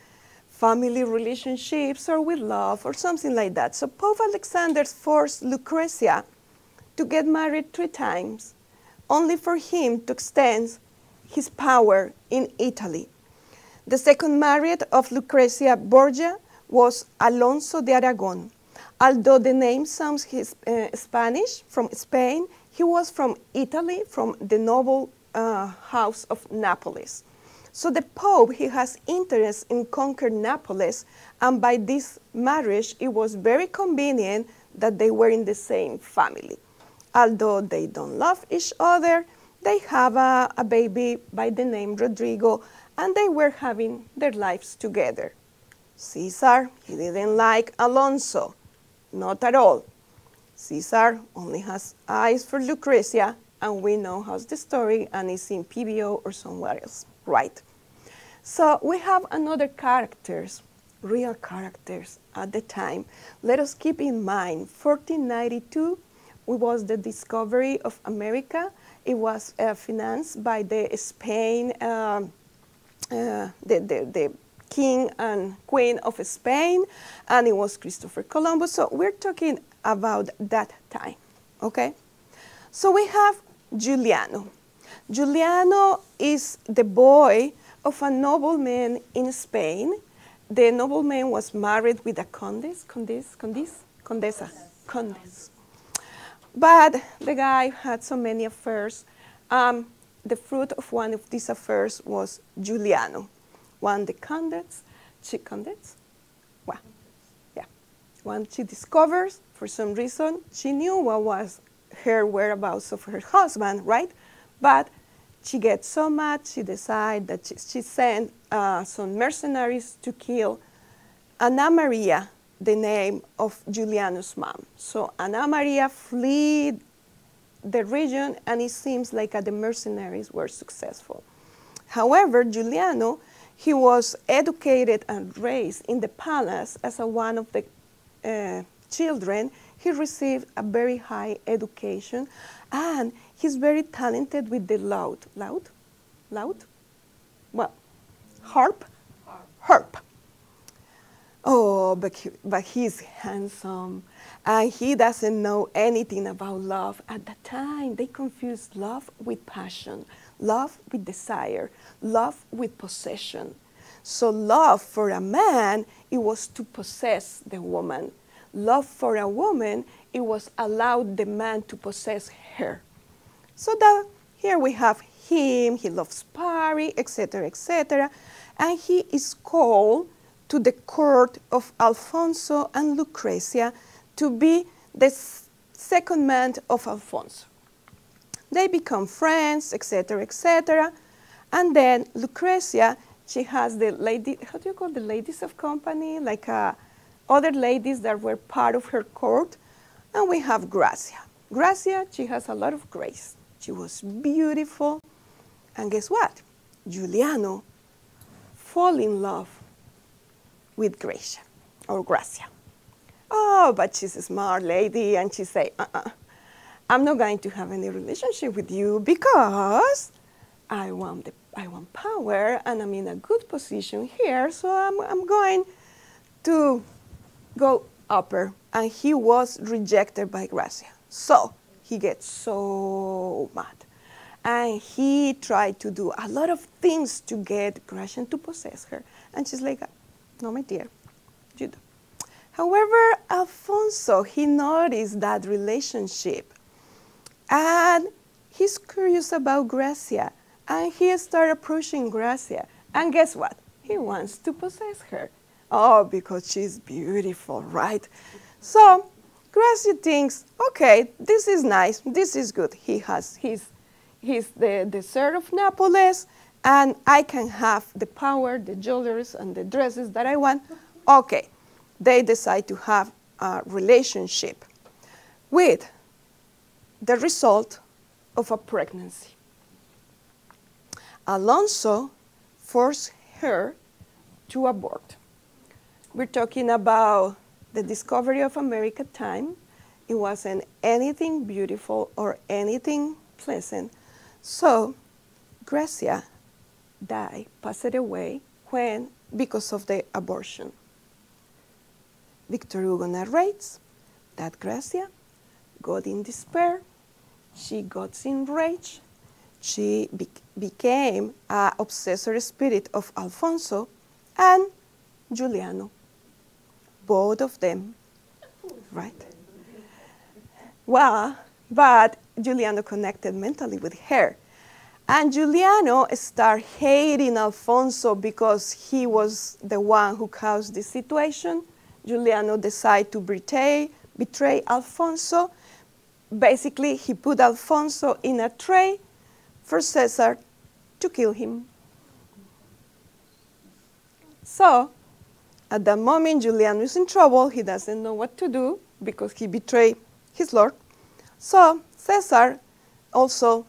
family relationships or with love or something like that. So Pope Alexander forced Lucrezia to get married 3 times, only for him to extend his power in Italy. The second marriage of Lucrezia Borgia was Alonso de Aragon. Although the name sounds Spanish, from Spain, he was from Italy, from the noble house of Naples. So the Pope, he has interest in conquer Naples, and by this marriage, it was very convenient that they were in the same family. Although they don't love each other, they have a baby by the name Rodrigo, and they were having their lives together. Caesar, he didn't like Alonso, not at all. Caesar only has eyes for Lucrezia, and we know how's the story, and it's in PBO or somewhere else, right? So we have another characters, real characters at the time. Let us keep in mind, 1492 was the discovery of America. It was financed by the Spain, the king and queen of Spain, and it was Christopher Columbus. So we're talking about that time, okay? So we have Giuliano. Giuliano is the boy of a nobleman in Spain. The nobleman was married with a condesa. But the guy had so many affairs. The fruit of one of these affairs was Giuliano. One she discovers, for some reason, she knew what was her whereabouts of her husband, right? But she gets so mad, she decides that she sent some mercenaries to kill Anna Maria, the name of Giuliano's mom. So Anna Maria fled the region, and it seems like the mercenaries were successful. However, Giuliano, he was educated and raised in the palace as one of the children. He received a very high education, and he's very talented with the harp. Oh, but he's handsome, and he doesn't know anything about love. At that time, they confused love with passion, love with desire, love with possession. So love for a man, it was to possess the woman. Love for a woman, it was allowed the man to possess her. So that here we have him, he loves party, etc., and he is called to the court of Alfonso and Lucrezia to be the second man of Alfonso. They become friends, etc., and then Lucrezia, she has the lady, how do you call the ladies of company? Like other ladies that were part of her court. And we have Gracia. Gracia, she has a lot of grace. She was beautiful. And guess what? Giuliano fall in love with Gracia, or Gracia. Oh, but she's a smart lady, and she say, I'm not going to have any relationship with you because I want power, and I'm in a good position here, so I'm going to go upper. And he was rejected by Gracia. So he gets so mad. And he tried to do a lot of things to get Gracia to possess her. And she's like, no, my dear, you do. However, Alfonso, he noticed that relationship, and he's curious about Gracia, and he started approaching Gracia, and guess what? He wants to possess her. Oh, because she's beautiful, right? So Gracia thinks, okay, this is nice, this is good. He's the dessert of Naples, and I can have the power, the jewelry, and the dresses that I want. Okay, they decide to have a relationship with the result of a pregnancy. Alonso forced her to abort. We're talking about the discovery of America time. It wasn't anything beautiful or anything pleasant. So Gracia died, passed away, because of the abortion. Victor Hugo narrates that Gracia got in despair, she got enraged, she became an obsessor spirit of Alfonso and Giuliano, both of them, right? Well, but Giuliano connected mentally with her. And Giuliano started hating Alfonso because he was the one who caused the situation. Giuliano decided to betray Alfonso. Basically, he put Alfonso in a tray for Caesar to kill him. So, at that moment, Giuliano is in trouble. He doesn't know what to do because he betrayed his lord. So, Caesar also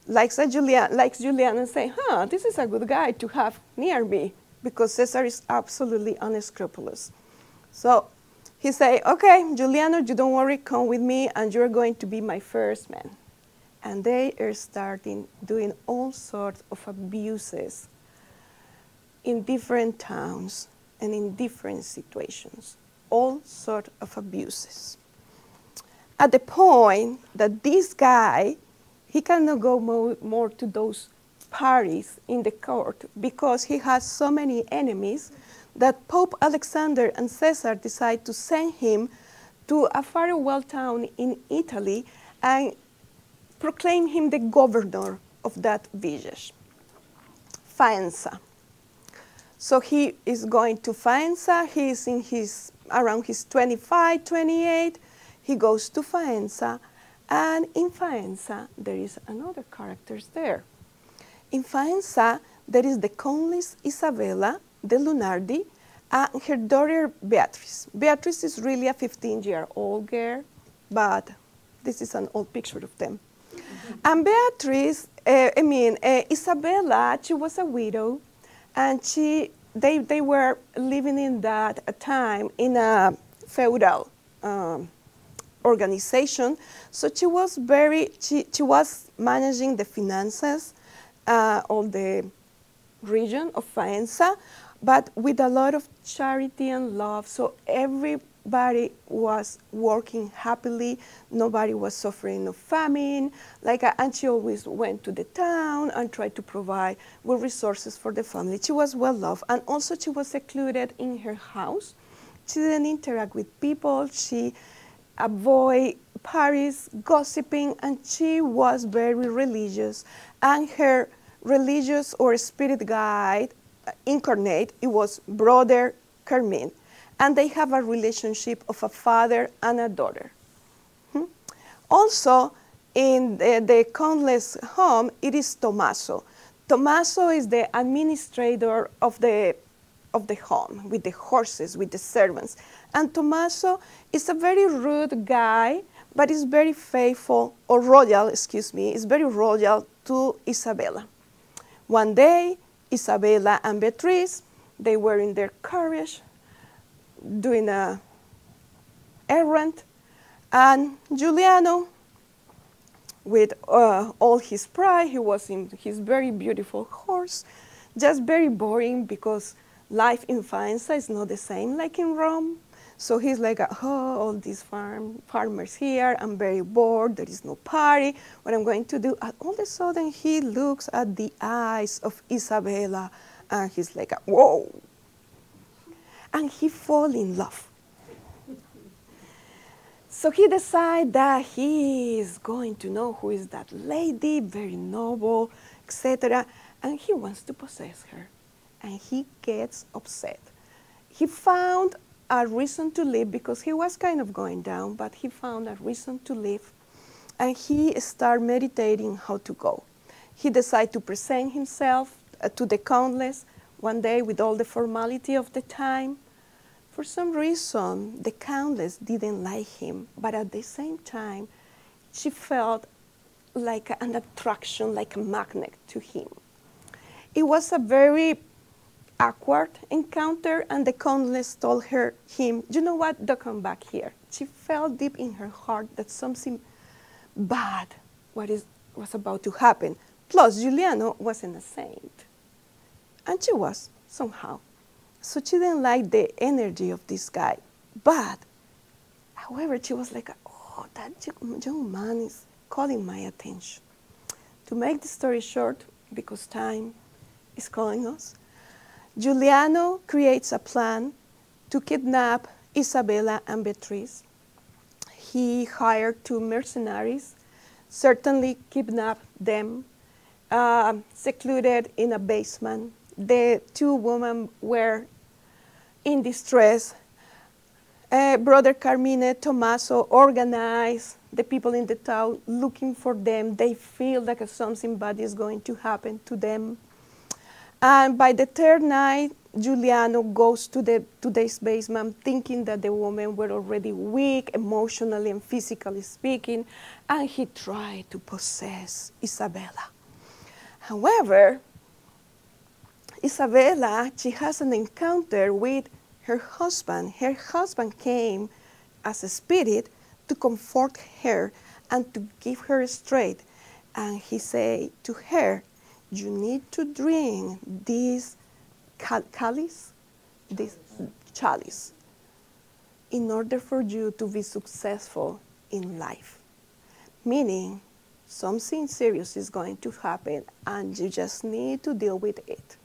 likes Giuliano and say, this is a good guy to have near me, because Caesar is absolutely unscrupulous. So he say, okay, Giuliano, you don't worry, come with me, and you're going to be my first man. And they are starting doing all sorts of abuses in different towns and in different situations, all sorts of abuses. At the point that this guy, he cannot go more to those parties in the court because he has so many enemies that Pope Alexander and Caesar decide to send him to a farewell town in Italy and proclaim him the governor of that village, Faenza. So he is going to Faenza. He is around his 25, 28. He goes to Faenza. And in Faenza, there is another character there. In Faenza, there is the Countess Isabella de Lunardi and her daughter Beatrice. Beatrice is really a 15-year-old girl, but this is an old picture of them. And Beatrice, Isabella, she was a widow, and they were living in that time in a feudal organization. So she was she was managing the finances of the region of Faenza, but with a lot of charity and love. So everybody was working happily. Nobody was suffering of famine. And she always went to the town and tried to provide with resources for the family. She was well loved, and also she was secluded in her house. She didn't interact with people. She avoid parties, gossiping, and she was very religious. And her religious or spirit guide incarnate, it was Brother Carmine. And they have a relationship of a father and a daughter. Also, in the Countess' home, it is Tommaso. Tommaso is the administrator of the home, with the horses, with the servants. And Tommaso is a very rude guy, but is very faithful, or royal, excuse me, is very royal to Isabella. One day, Isabella and Beatrice, they were in their carriage, doing an errand, and Giuliano, with all his pride, he was in his very beautiful horse, just very boring because life in Faenza is not the same like in Rome. So he's like, all these farmers here, I'm very bored, there is no party, what I'm going to do? And all of a sudden he looks at the eyes of Isabella and he's like, whoa. And he falls in love. So he decided that he is going to know who is that lady, very noble, etc. And he wants to possess her. And he gets upset. He found a reason to leave because he was kind of going down, but he found a reason to leave. And he started meditating how to go. He decided to present himself to the countess one day with all the formality of the time. For some reason, the countess didn't like him, but at the same time, she felt like an attraction, like a magnet to him. It was a very awkward encounter, and the countess told him, you know what, don't come back here. She felt deep in her heart that something bad was about to happen. Plus, Giuliano wasn't a saint. And she was, somehow. So she didn't like the energy of this guy. But, however, she was like, oh, that young man is calling my attention. To make the story short, because time is calling us, Giuliano creates a plan to kidnap Isabella and Beatrice. He hired 2 mercenaries, certainly kidnapped them, secluded in a basement. The 2 women were in distress. Brother Carmine Tommaso organized the people in the town looking for them. They feel like something bad is going to happen to them. And by the 3rd night, Giuliano goes to this basement thinking that the women were already weak, emotionally and physically speaking, and he tried to possess Isabella. However, Isabella, she has an encounter with her husband. Her husband came as a spirit to comfort her and to give her strength. And he said to her, you need to drink this chalice, in order for you to be successful in life. Meaning, something serious is going to happen and you just need to deal with it.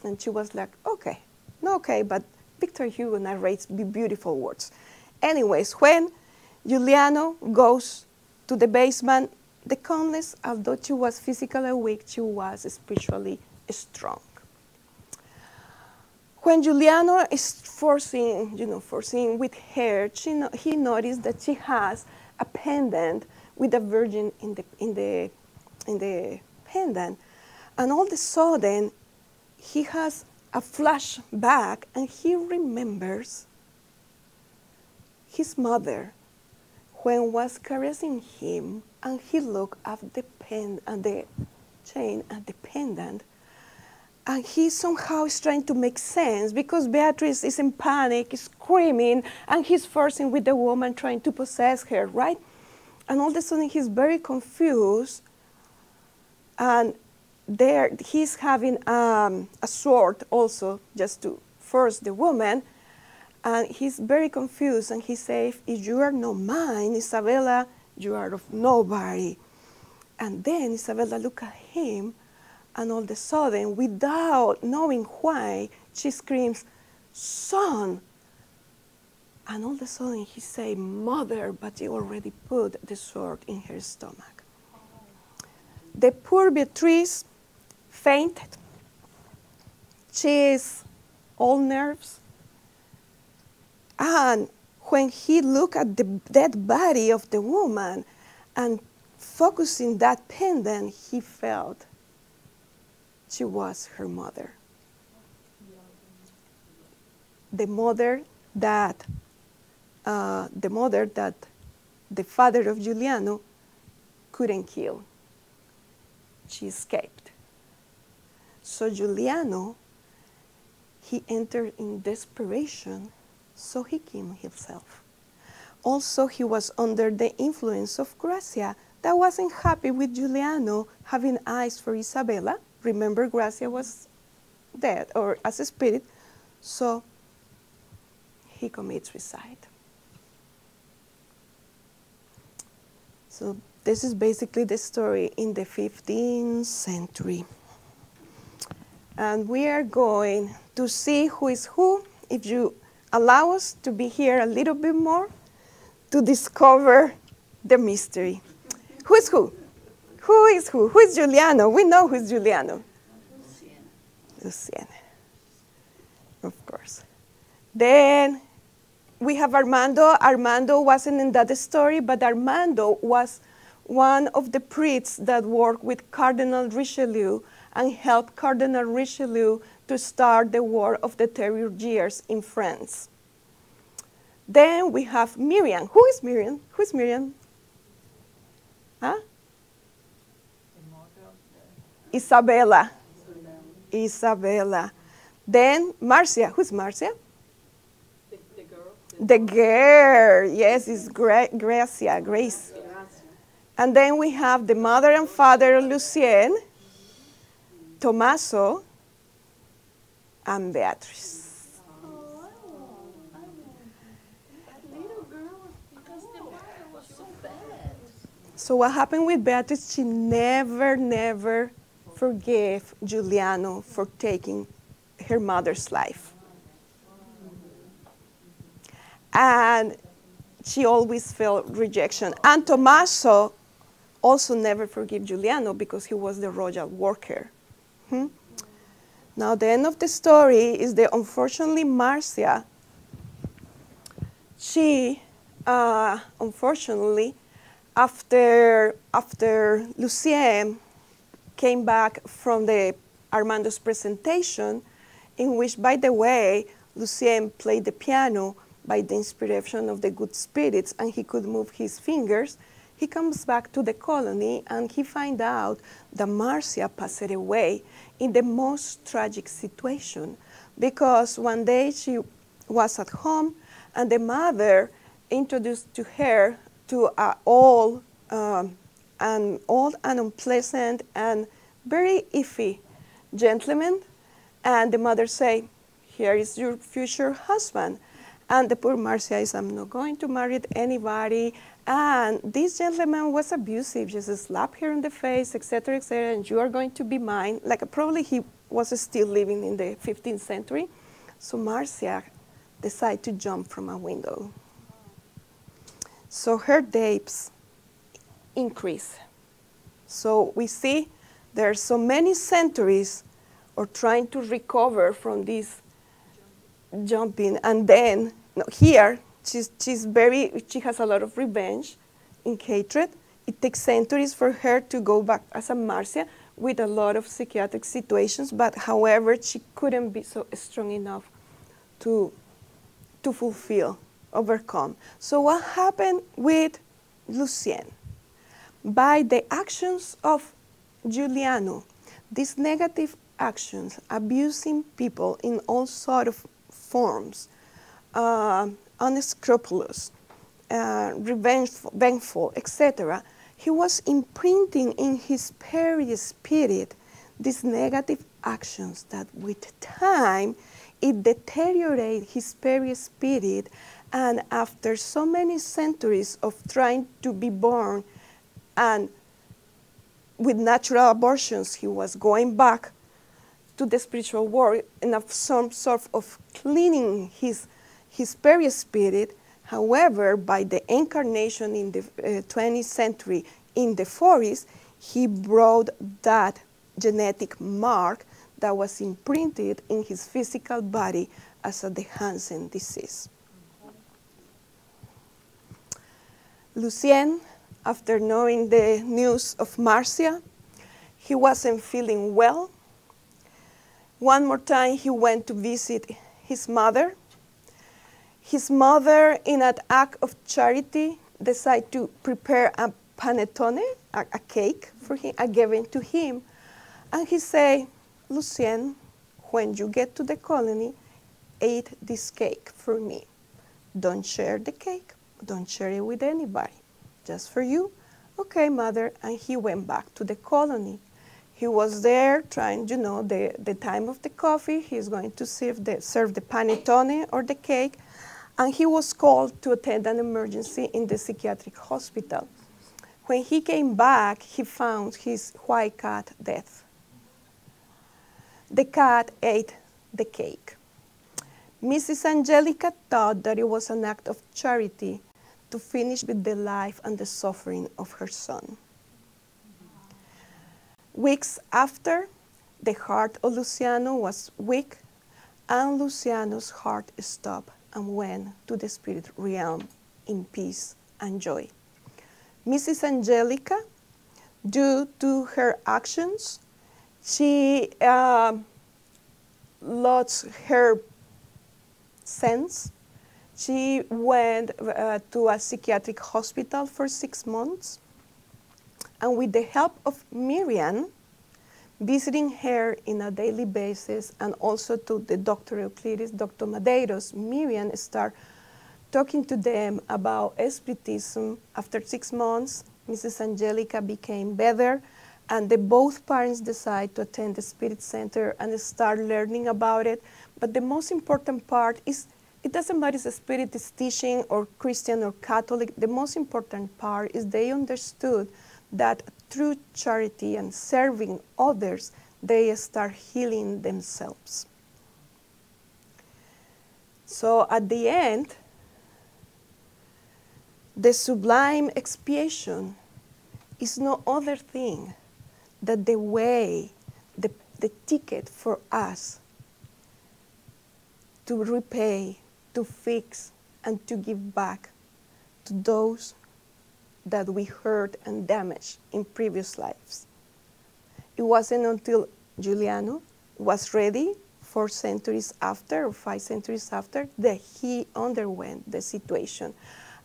And she was like, okay, no, okay, but Victor Hugo narrates beautiful words. Anyways, when Giuliano goes to the basement, the countess, although she was physically weak, she was spiritually strong. When Giuliano is forcing with her, he noticed that she has a pendant with a virgin in the pendant, and all of a sudden, he has a flashback, and he remembers his mother when was caressing him, and he looked at the chain and the pendant, and he somehow is trying to make sense because Beatrice is in panic, screaming, and he's forcing with the woman trying to possess her, right? And all of a sudden he's very confused, and there he's having a sword also just to force the woman, and he's very confused, and he says, if you are not mine, Isabella, you are of nobody. And then Isabella looked at him, and all of a sudden, without knowing why, she screams, son. And all of a sudden he said, mother, but he already put the sword in her stomach. The poor Beatrice fainted. She is all nerves. And when he looked at the dead body of the woman and focusing that pendant, he felt she was her mother. The mother that the father of Giuliano couldn't kill. She escaped. So Giuliano, he entered in desperation, so he killed himself. Also, he was under the influence of Gracia, that wasn't happy with Giuliano having eyes for Isabella. Remember, Gracia was dead, or as a spirit, so he commits suicide. So this is basically the story in the 15th century. And we are going to see who is who. If you allow us to be here a little bit more, to discover the mystery. Who is who? Who is who? Who is Giuliano? We know who is Giuliano. Luciana. Of course. Then we have Armando. Armando wasn't in that story, but Armando was one of the priests that worked with Cardinal Richelieu and helped Cardinal Richelieu to start the War of the Terror Years in France. Then we have Miriam. Who is Miriam? Who is Miriam? Huh? Isabella. Isabella. Then Marcia. Who's Marcia? The girl. The girl. Yes, it's Gracia, Grace. And then we have the mother and father of Lucien, Tommaso, and Beatrice. So what happened with Beatrice, she never forgave Giuliano for taking her mother's life. And she always felt rejection. And Tommaso also never forgave Giuliano because he was the royal worker. Now the end of the story is that unfortunately Marcia, she unfortunately after Lucien came back from the Armando's presentation, in which, by the way, Lucien played the piano by the inspiration of the good spirits and he could move his fingers, he comes back to the colony and he finds out that Marcia passed away in the most tragic situation because one day she was at home and the mother introduced to her to an old and unpleasant and very iffy gentleman, and the mother say, "Here is your future husband." And the poor Marcia says, "I'm not going to marry anybody." And this gentleman was abusive, just slap her in the face, etc., etc., and you are going to be mine. Like probably he was still living in the 15th century. So Marcia decided to jump from a window. So her dates increase. So we see there are so many centuries of trying to recover from this jumping, and then here she has a lot of revenge and hatred. It takes centuries for her to go back as a Marcia with a lot of psychiatric situations, but however she couldn't be so strong enough to overcome. So what happened with Lucien? By the actions of Giuliano, these negative actions, abusing people in all sorts of forms, unscrupulous, vengeful, etc., he was imprinting in his spirit these negative actions that with time it deteriorated his spirit, and after so many centuries of trying to be born and with natural abortions, he was going back to the spiritual world in some sort of cleaning his spirit. However, by the incarnation in the 20th century in the 40s, he brought that genetic mark that was imprinted in his physical body as the Hansen disease. Lucien, after knowing the news of Marcia, he wasn't feeling well. One more time, he went to visit his mother. His mother, in an act of charity, decided to prepare a panettone, a cake for him, a given to him. And he said, "Lucien, when you get to the colony, eat this cake for me. Don't share the cake. Don't share it with anybody. Just for you." "Okay, mother." And he went back to the colony. He was there trying, the time of the coffee. He's going to serve the panettone or the cake. And he was called to attend an emergency in the psychiatric hospital. When he came back, he found his white cat dead. The cat ate the cake. Mrs. Angelica thought that it was an act of charity to finish with the life and the suffering of her son. Weeks after, the heart of Luciano was weak, and Luciano's heart stopped and went to the spirit realm in peace and joy. Mrs. Angelica, due to her actions, she lost her sense. She went to a psychiatric hospital for 6 months. And with the help of Miriam, visiting her in a daily basis, and also to the Dr. Euclides, Dr. Madeiros, Miriam started talking to them about spiritism. After 6 months, Mrs. Angelica became better, and both parents decided to attend the Spirit Center and start learning about it. But the most important part is, it doesn't matter if the Spirit is teaching or Christian or Catholic, the most important part is they understood that through charity and serving others, they start healing themselves. So at the end, the Sublime Expiation is no other thing than the way, the ticket for us to repay, to fix, and to give back to those that we hurt and damaged in previous lives. It wasn't until Giuliano was ready 4 centuries after, or 5 centuries after, that he underwent the situation.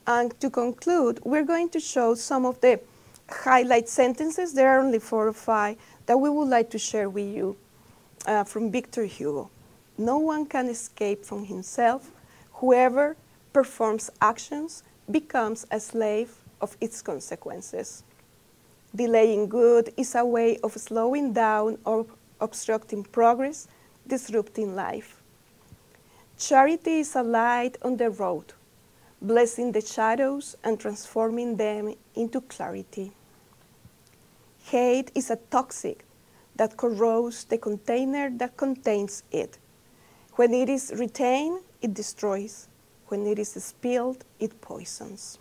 And to conclude, we're going to show some of the highlight sentences. There are only 4 or 5 that we would like to share with you from Victor Hugo. No one can escape from himself. Whoever performs actions becomes a slave of its consequences. Delaying good is a way of slowing down or obstructing progress, disrupting life. Charity is a light on the road, blessing the shadows and transforming them into clarity. Hate is a toxic that corrodes the container that contains it. When it is retained, it destroys. When it is spilled, it poisons.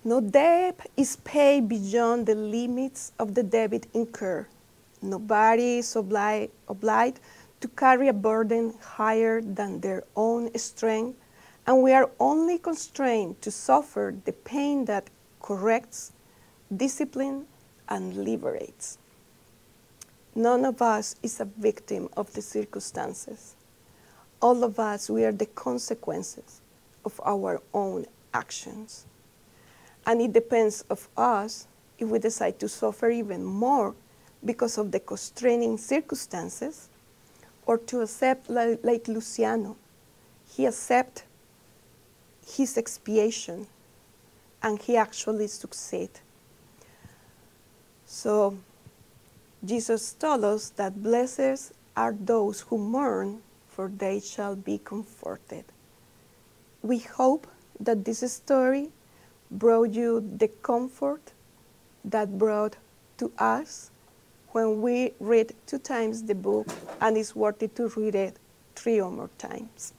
No debt is paid beyond the limits of the debit incurred. Nobody is obliged to carry a burden higher than their own strength, and we are only constrained to suffer the pain that corrects, disciplines, and liberates. None of us is a victim of the circumstances. All of us, we are the consequences of our own actions. And it depends of us if we decide to suffer even more because of the constraining circumstances, or to accept, like Luciano, he accepted his expiation and he actually succeeded. So Jesus told us that blessed are those who mourn, for they shall be comforted. We hope that this story brought you the comfort that brought to us when we read 2 times the book, and it's worth it to read it 3 or more times.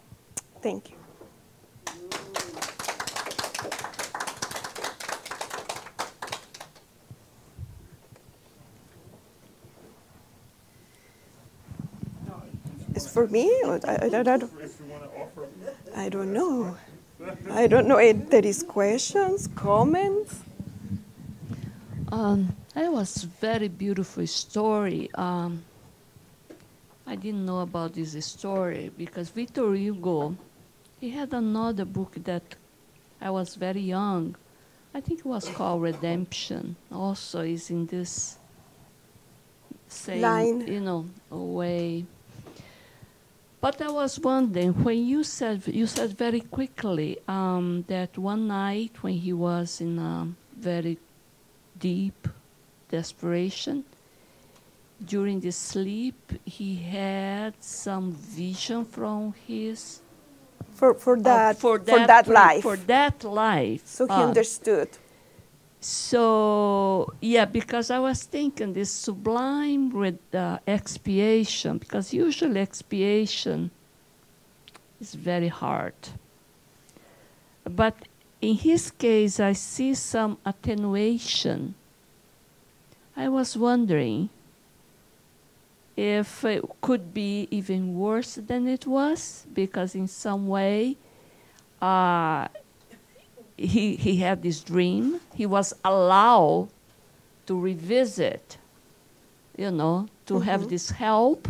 Thank you. It's for me? Or I don't know. I don't know if there is questions, comments. That was very beautiful story. I didn't know about this story because Victor Hugo, he had another book that I was very young. I think it was called Redemption. Also is in this same, line, way. But I was wondering, when you said very quickly that one night when he was in a very deep desperation, during the sleep, he had some vision from his for that life. So he understood. So yeah, because I was thinking this sublime with expiation, because usually expiation is very hard. but in his case, I see some attenuation. I was wondering if it could be even worse than it was, because in some way he had this dream. He was allowed to revisit, to have this help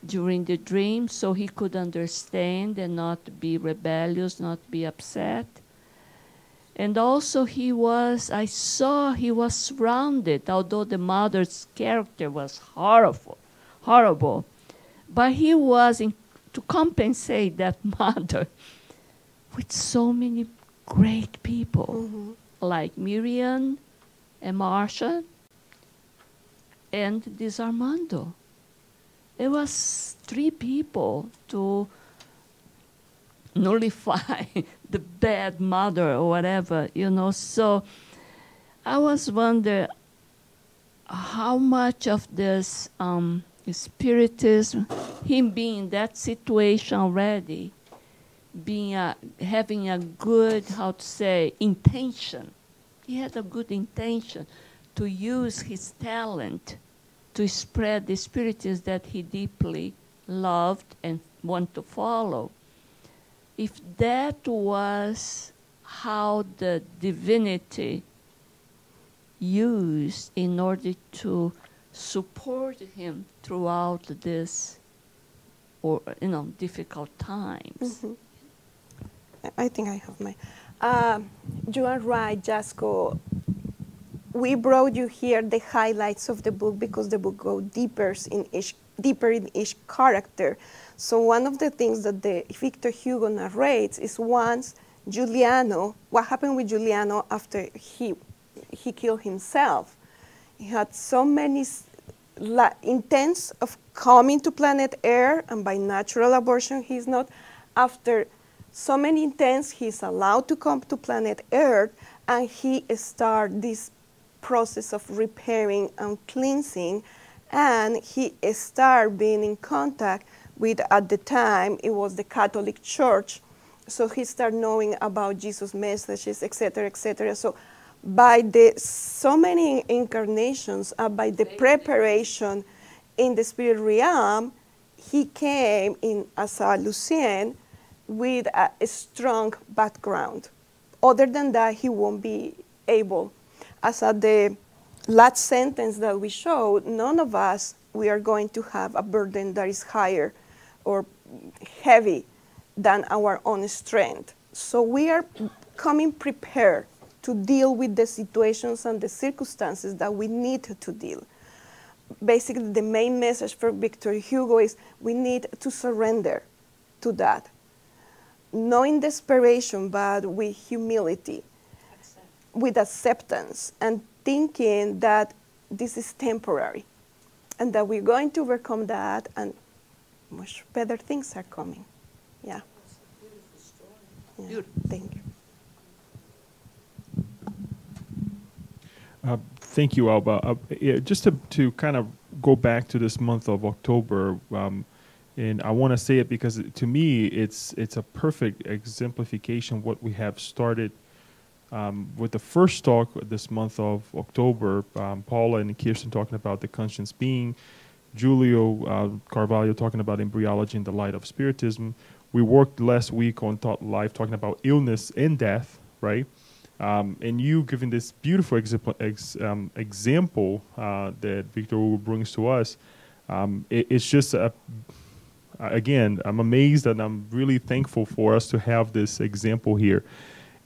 during the dream, so he could understand and not be rebellious, not be upset. And also I saw he was surrounded, although the mother's character was horrible, but he was, to compensate that mother, with so many great people, like Miriam and Marcia and this Armando. It was 3 people to nullify the bad mother or whatever, So I was wondering how much of this spiritism, him being in that situation already, having a good, intention. He had a good intention to use his talent to spread the spiritism that he deeply loved and wanted to follow. If that was how the divinity used in order to support him throughout this, difficult times. I think I have my. You are right, Jasko. We brought you here the highlights of the book because the book goes deeper in each character. So one of the things that the Victor Hugo narrates is once Giuliano, what happened with Giuliano after he killed himself. He had so many intents of coming to planet Earth, and by natural abortion he's not. After so many intents, he's allowed to come to planet Earth, and he starts this process of repairing and cleansing, and he started being in contact with, at the time, it was the Catholic Church. So he started knowing about Jesus' messages, etc., etc. So by so many incarnations, by the preparation in the spirit realm, he came in as a Lucien with a strong background. Other than that, he won't be able. As at the last sentence that we showed, none of us, we are going to have a burden that is higher or heavy than our own strength. So we are coming prepared to deal with the situations and the circumstances that we need to deal. Basically, the main message for Victor Hugo is we need to surrender to that. Not in desperation, but with humility, with acceptance, and thinking that this is temporary and that we're going to overcome that and much better things are coming. Yeah. Yeah. Thank you. Thank you, Alba. Just to kind of go back to this month of October, and I want to say it because to me it's a perfect exemplification of what we have started with the first talk this month of October. Paula and Kirsten talking about the conscious being, Julio Carvalho talking about embryology in the light of spiritism. We worked last week on Thought Live talking about illness and death, right? And you giving this beautiful example that Victor Hugo brings to us. It's just, again, I'm amazed and I'm really thankful for us to have this example here.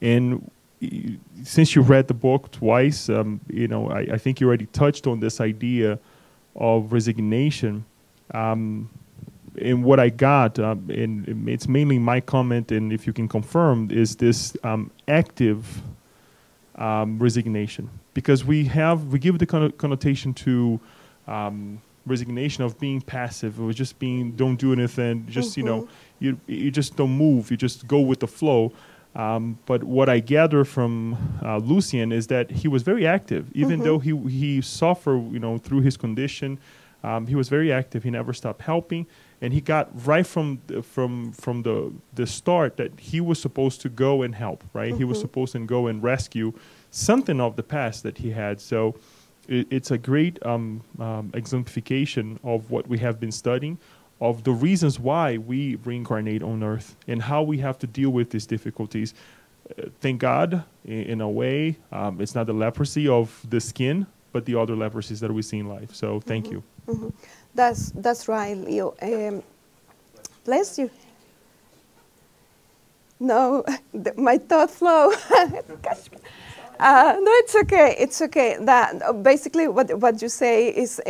And since you read the book twice, I think you already touched on this idea of resignation. And what I got, and it's mainly my comment, and if you can confirm, is this active resignation, because we give the connotation to resignation of being passive, or just don't do anything, just you just don't move, you just go with the flow. But what I gather from Lucien is that he was very active, even though he suffered, through his condition. He was very active. He never stopped helping, And he got right from the start that he was supposed to go and help, right? He was supposed to go and rescue something of the past that he had. So it's a great exemplification of what we have been studying, of the reasons why we reincarnate on Earth and how we have to deal with these difficulties. Thank God, in a way, it's not the leprosy of the skin, but the other leprosies that we see in life. So thank you. That's right, Leo. Bless you. No, my thought flow. No, it's okay. It's okay. That basically what you say is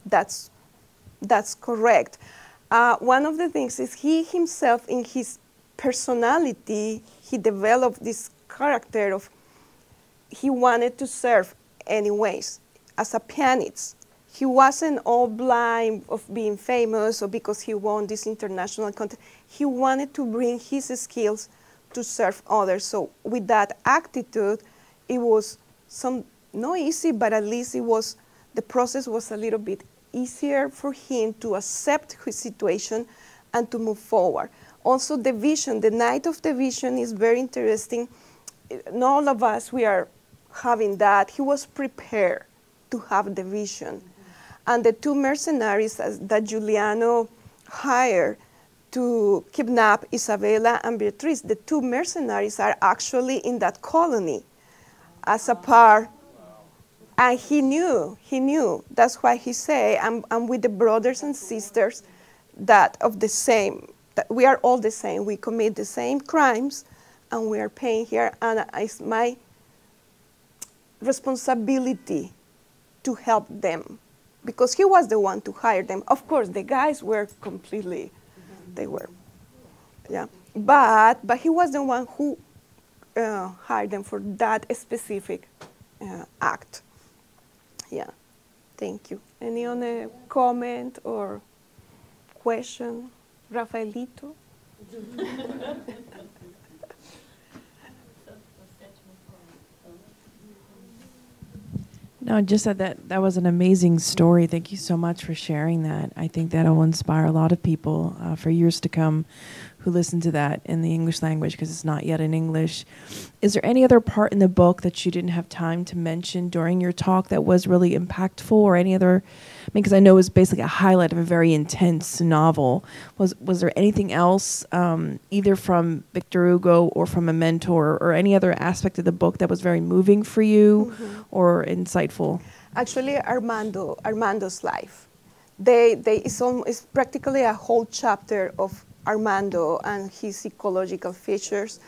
that's correct. One of the things is he himself, in his personality, he developed this character of he wanted to serve anyways as a pianist. He wasn't all blind of being famous or because he won this international contest. He wanted to bring his skills to serve others. So with that attitude, it was not easy, but at least the process was a little bit easier for him to accept his situation and to move forward. Also the vision, the night of the vision is very interesting. Not all of us, we are having that. He was prepared to have the vision. And the two mercenaries that Giuliano hired to kidnap Isabella and Beatrice, the two mercenaries are actually in that colony as a part. And he knew. That's why he said, I'm with the brothers and sisters that we are all the same. We commit the same crimes and we are paying here. And it's my responsibility to help them. Because he was the one to hire them. Of course, the guys were completely, they were, yeah. But he was the one who hired them for that specific act. Yeah, thank you. Any other comment or question? Rafaelito? No, just that was an amazing story. Thank you so much for sharing that. I think that will inspire a lot of people for years to come who listen to that in the English language, because it's not yet in English. Is there any other part in the book that you didn't have time to mention during your talk that was really impactful, or any other? I mean, because I know it was basically a highlight of a very intense novel. Was there anything else, either from Victor Hugo or from a mentor, or any other aspect of the book that was very moving for you or insightful? Actually, Armando's life. It's practically a whole chapter of Armando and his ecological features.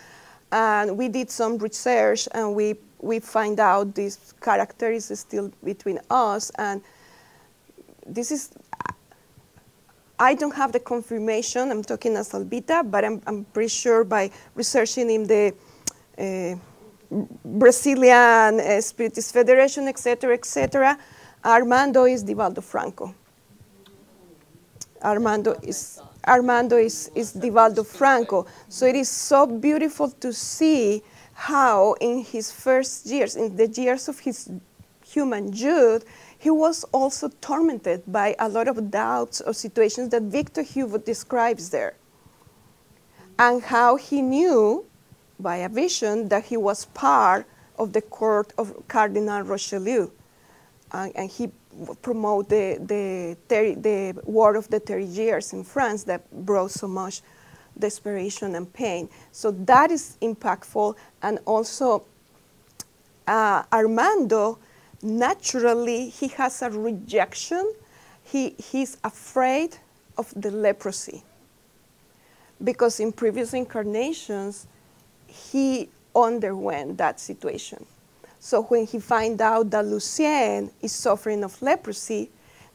And we did some research, and we find out this character is still between us. And this is, I don't have the confirmation, I'm talking as Albita, but I'm pretty sure by researching in the Brazilian Spiritist Federation, etc., Armando is Divaldo Franco. Armando is Divaldo Franco. So it is so beautiful to see how in his first years, in the years of his human youth, he was also tormented by a lot of doubts or situations that Victor Hugo describes there. And how he knew by a vision that he was part of the court of Cardinal Richelieu. And he promoted the War of the 30 Years in France that brought so much desperation and pain. So that is impactful. And also Armando, naturally, he has a rejection. He's afraid of the leprosy. Because in previous incarnations, he underwent that situation. So when he finds out that Lucien is suffering of leprosy,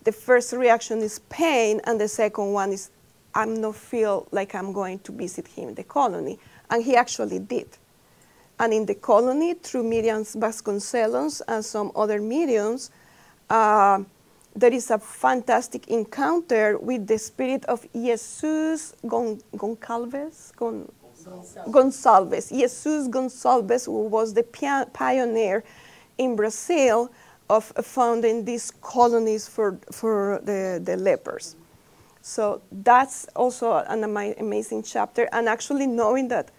the first reaction is pain, and the second one is, I'm not feel like I'm going to visit him in the colony. And he actually did. And in the colony, through Miriam Vasconcelos and some other mediums, there is a fantastic encounter with the spirit of Jesus Gonçalves. Jesus Gonçalves, who was the pioneer in Brazil of founding these colonies for the lepers. So that's also an amazing chapter. And actually knowing that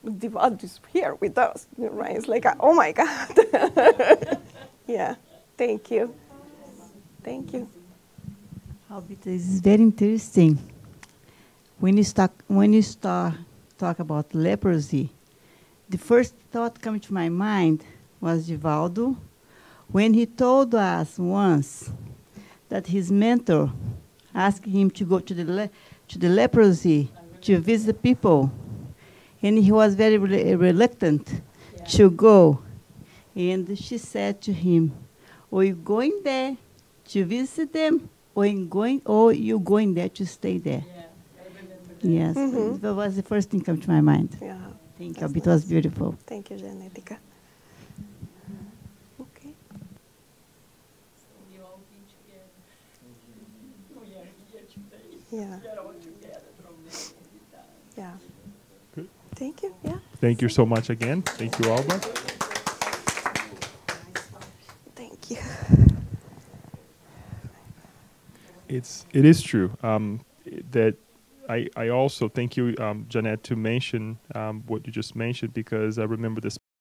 Divaldo is here with us, right? It's like, oh my God. Yeah, thank you. Thank you. Albita, this is very interesting. When you start talk about leprosy, the first thought coming to my mind was Divaldo, when he told us once that his mentor asked him to go to the leprosy to visit people, and he was very reluctant to go. And she said to him, "Are you going there to visit them, or you going there to stay there?" Yes, that was the first thing come to my mind. Yeah. Thank you. It was beautiful. Thank you, Genetica. Okay. We all be together. We are here today. Yeah. We are all together from there. Yeah. Good. Thank you. Yeah. Thank you so much again. Thank you, Alba. Thank you. It is true that I also thank you, Jeanette, to mention what you just mentioned, because I remember this